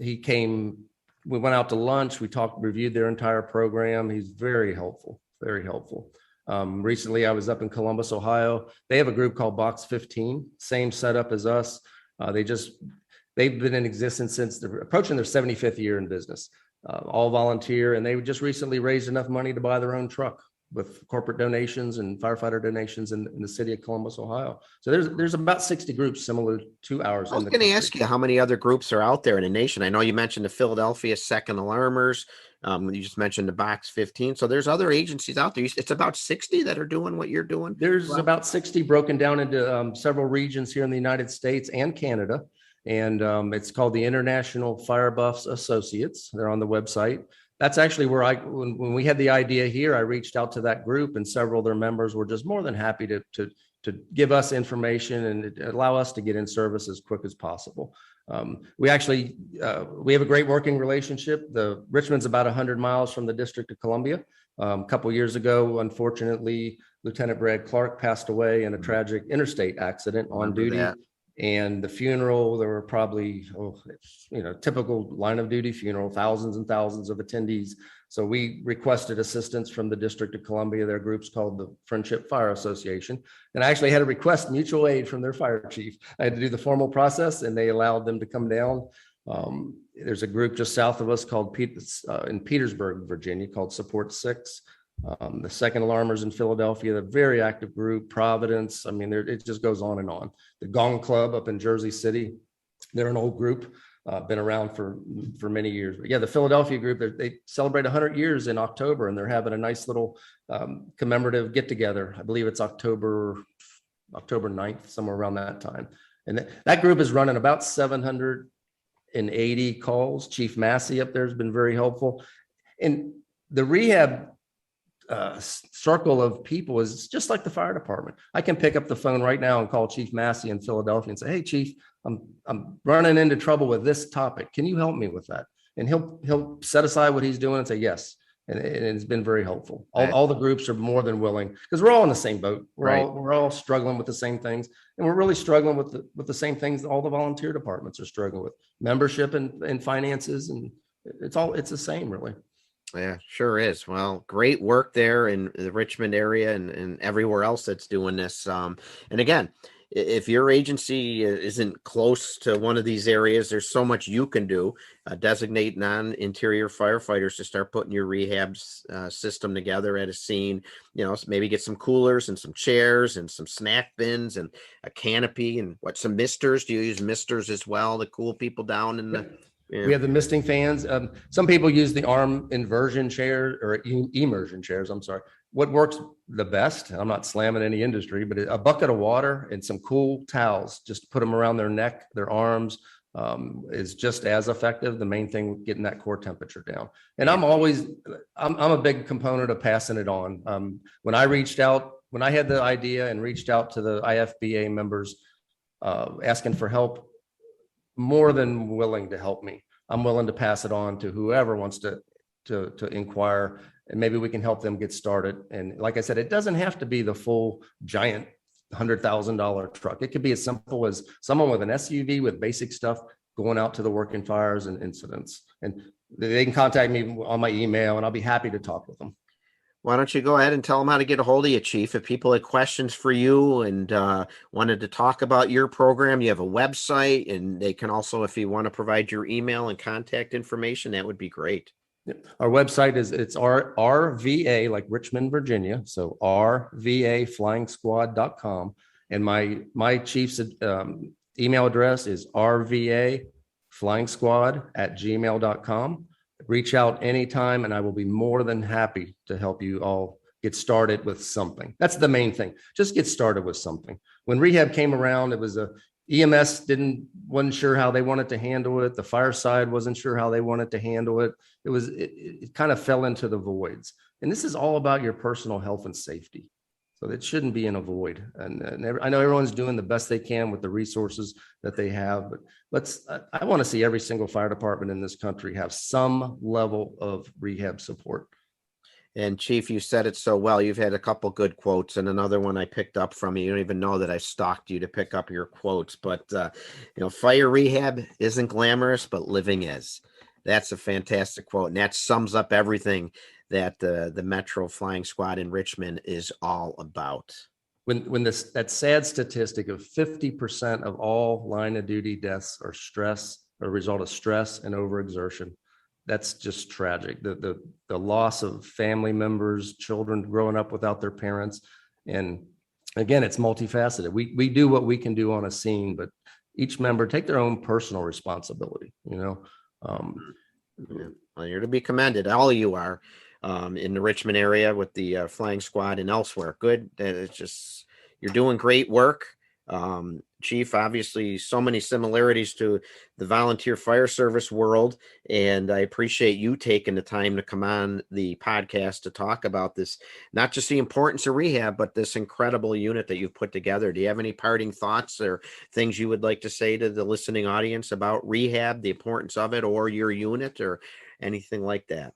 He came. We went out to lunch. We reviewed their entire program. He's very helpful, very helpful. Recently, I was up in Columbus, Ohio. They have a group called Box 15, same setup as us. They've been in existence since they're approaching their 75th year in business, all volunteer. And they just recently raised enough money to buy their own truck with corporate donations and firefighter donations in the city of Columbus, Ohio. So there's about 60 groups similar to ours. I was going to ask you how many other groups are out there in the nation. I know you mentioned the Philadelphia Second Alarmers. You just mentioned the Box 15. So there's other agencies out there. It's about 60 that are doing what you're doing. There's about 60 broken down into several regions here in the United States and Canada. And it's called the International Fire Buffs Associates. They're on the website. That's actually where when we had the idea here, I reached out to that group, and several of their members were just more than happy to give us information and allow us to get in service as quick as possible. We have a great working relationship. The Richmond's about 100 miles from the District of Columbia. A couple of years ago, unfortunately, Lieutenant Brad Clark passed away in a tragic interstate accident on duty. That. And the funeral, there were probably, typical line of duty funeral, thousands and thousands of attendees. So we requested assistance from the District of Columbia. Their group's called the Friendship Fire Association. And I actually had to request mutual aid from their fire chief. I had to do the formal process, and they allowed them to come down. There's a group just south of us called in Petersburg, Virginia, called Support 6. The Second Alarmers in Philadelphia, a very active group. Providence, I mean, it just goes on and on. The Gong Club up in Jersey City, they're an old group, been around for many years. But yeah, the Philadelphia group, they celebrate 100 years in October, and they're having a nice little commemorative get together. I believe it's October 9th, somewhere around that time. And that group is running about 780 calls. Chief Massey up there has been very helpful. And the rehab circle of people is just like the fire department. I can pick up the phone right now and call Chief Massey in Philadelphia and say, "Hey, Chief, I'm running into trouble with this topic. Can you help me with that?" And he'll set aside what he's doing and say yes. And it's been very helpful. All the groups are more than willing, because we're all in the same boat. We're all struggling with the same things, and we're really struggling with the same things that all the volunteer departments are struggling with: membership and finances, and it's the same, really. Yeah, sure is. Well, great work there in the Richmond area and everywhere else that's doing this. And again, if your agency isn't close to one of these areas, there's so much you can do. Designate non-interior firefighters to start putting your rehab system together at a scene. Maybe get some coolers and some chairs and some snack bins and a canopy and some misters. Do you use misters as well to cool people down in the... Yeah. We have the misting fans. Some people use the arm inversion chairs or immersion chairs. I'm sorry. What works the best? I'm not slamming any industry, but a bucket of water and some cool towels. Just put them around their neck, their arms, is just as effective. The main thing, getting that core temperature down. And I'm a big component of passing it on. When I had the idea and reached out to the IFBA members, asking for help, more than willing to help me. I'm willing to pass it on to whoever wants to inquire, and maybe we can help them get started. And like I said, it doesn't have to be the full giant $100,000 truck. It could be as simple as someone with an SUV with basic stuff going out to the working fires and incidents. And they can contact me on my email, and I'll be happy to talk with them. Why don't you go ahead and tell them how to get a hold of you, Chief? If people had questions for you and wanted to talk about your program, you have a website, and they can also, if you want to provide your email and contact information, that would be great. Our website it's RVA, like Richmond, Virginia. So rvaflyingsquad.com. And my chief's email address is rvaflyingsquad@gmail.com. Reach out anytime, and I will be more than happy to help you all get started with something. That's the main thing. Just get started with something. When rehab came around, it was EMS wasn't sure how they wanted to handle it. The fire side wasn't sure how they wanted to handle it. It kind of fell into the voids. And this is all about your personal health and safety. So it shouldn't be in a void. And I know everyone's doing the best they can with the resources that they have, but I want to see every single fire department in this country have some level of rehab support. And Chief, you said it so well. You've had a couple good quotes, and another one I picked up from you. You don't even know that I stalked you to pick up your quotes, but fire rehab isn't glamorous, but living is. That's a fantastic quote, and that sums up everything that the Metro Flying Squad in Richmond is all about. When that sad statistic of 50% of all line of duty deaths are a result of stress and overexertion. That's just tragic. The loss of family members, children growing up without their parents. And again, it's multifaceted. We do what we can do on a scene, but each member take their own personal responsibility, Well, you're to be commended. All of you are in the Richmond area with the Flying Squad and elsewhere. Good. It's just, you're doing great work. Chief, obviously so many similarities to the volunteer fire service world. And I appreciate you taking the time to come on the podcast to talk about this, not just the importance of rehab, but this incredible unit that you've put together. Do you have any parting thoughts or things you would like to say to the listening audience about rehab, the importance of it, or your unit, or anything like that?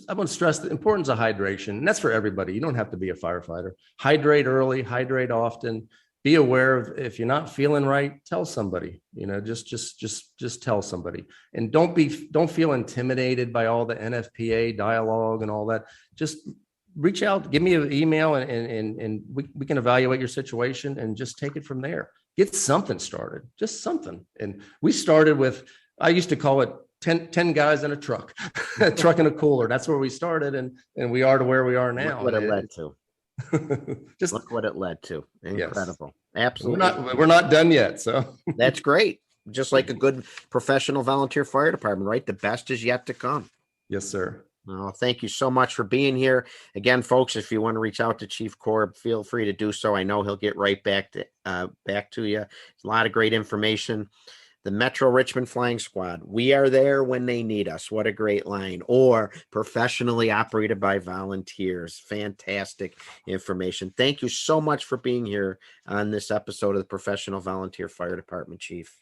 I want to stress the importance of hydration. And that's for everybody. You don't have to be a firefighter. Hydrate early, hydrate often. Be aware of, if you're not feeling right, tell somebody, just tell somebody. And don't feel intimidated by all the NFPA dialogue and all that. Just reach out, give me an email, and we can evaluate your situation and just take it from there. Get something started, just something. And we started with, I used to call it 10 guys in a truck, a truck and a cooler. That's where we started. And we are to where we are now. Look what it led to. Just look what it led to. Incredible. Yes. Absolutely. We're not done yet. So that's great. Just like a good professional volunteer fire department, right? The best is yet to come. Yes, sir. Well, thank you so much for being here. Again, folks, if you want to reach out to Chief Korb, feel free to do so. I know he'll get right back to you. It's a lot of great information. The Metro Richmond Flying Squad. We are there when they need us. What a great line. Or professionally operated by volunteers. Fantastic information. Thank you so much for being here on this episode of the Professional Volunteer Fire Department, Chief.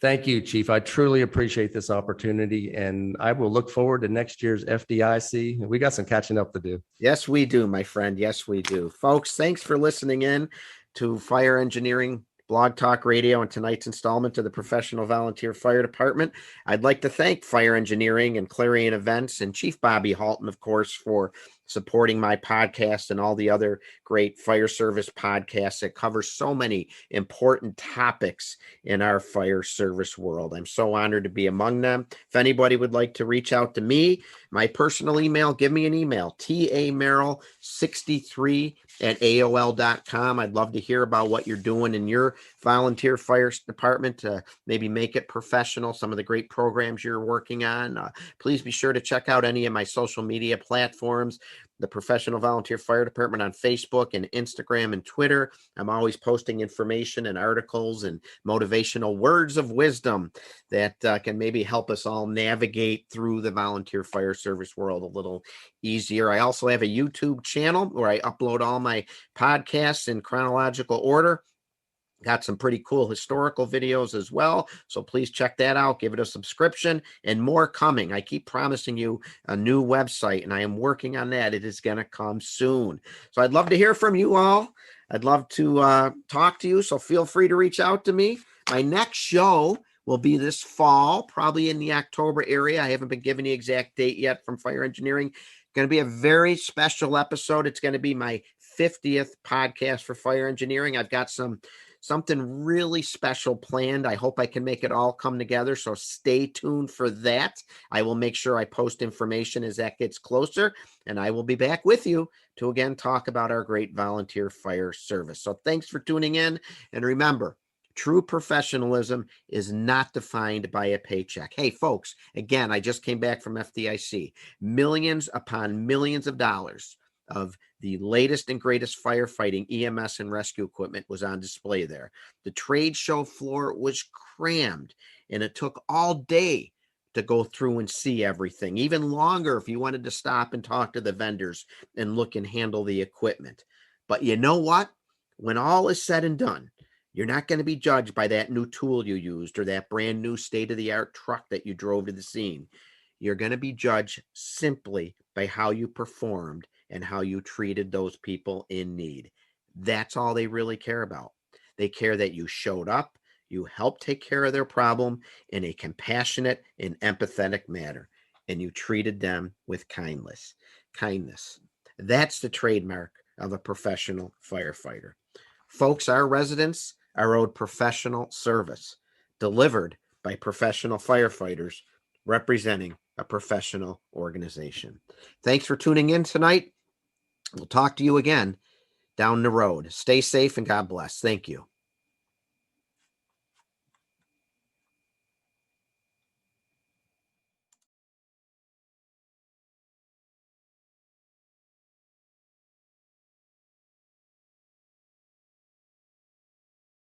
Thank you, Chief. I truly appreciate this opportunity, and I will look forward to next year's FDIC. We got some catching up to do. Yes, we do, my friend. Yes, we do. Folks, thanks for listening in to Fire Engineering Blog Talk Radio and tonight's installment of the Professional Volunteer Fire Department. I'd like to thank Fire Engineering and Clarion Events and Chief Bobby Halton, of course, for supporting my podcast and all the other great fire service podcasts that cover so many important topics in our fire service world. I'm so honored to be among them. If anybody would like to reach out to me, my personal email, give me an email, tamerrill63@aol.com. I'd love to hear about what you're doing in your volunteer fire department to maybe make it professional, some of the great programs you're working on. Please be sure to check out any of my social media platforms. the Professional Volunteer Fire Department on Facebook and Instagram and Twitter. I'm always posting information and articles and motivational words of wisdom that can maybe help us all navigate through the volunteer fire service world a little easier. I also have a YouTube channel where I upload all my podcasts in chronological order. Got some pretty cool historical videos as well. So please check that out. Give it a subscription and more coming. I keep promising you a new website and I am working on that. It is going to come soon. So I'd love to hear from you all. I'd love to talk to you. So feel free to reach out to me. My next show will be this fall, probably in the October area. I haven't been given the exact date yet from Fire Engineering. Going to be a very special episode. It's going to be my 50th podcast for Fire Engineering. I've got something really special planned. I hope I can make it all come together. So stay tuned for that. I will make sure I post information as that gets closer, and I will be back with you to again talk about our great volunteer fire service. So thanks for tuning in. And remember, true professionalism is not defined by a paycheck. Hey, folks, again, I just came back from FDIC. Millions upon millions of dollars of the latest and greatest firefighting, EMS, and rescue equipment was on display there. The trade show floor was crammed, and it took all day to go through and see everything, even longer if you wanted to stop and talk to the vendors and look and handle the equipment. But you know what? When all is said and done, you're not going to be judged by that new tool you used or that brand new state-of-the-art truck that you drove to the scene. You're going to be judged simply by how you performed and how you treated those people in need. That's all they really care about. They care that you showed up, you helped take care of their problem in a compassionate and empathetic manner, and you treated them with kindness. That's the trademark of a professional firefighter. Folks, our residents are owed professional service delivered by professional firefighters representing a professional organization. Thanks for tuning in tonight. We'll talk to you again down the road. Stay safe and God bless. Thank you.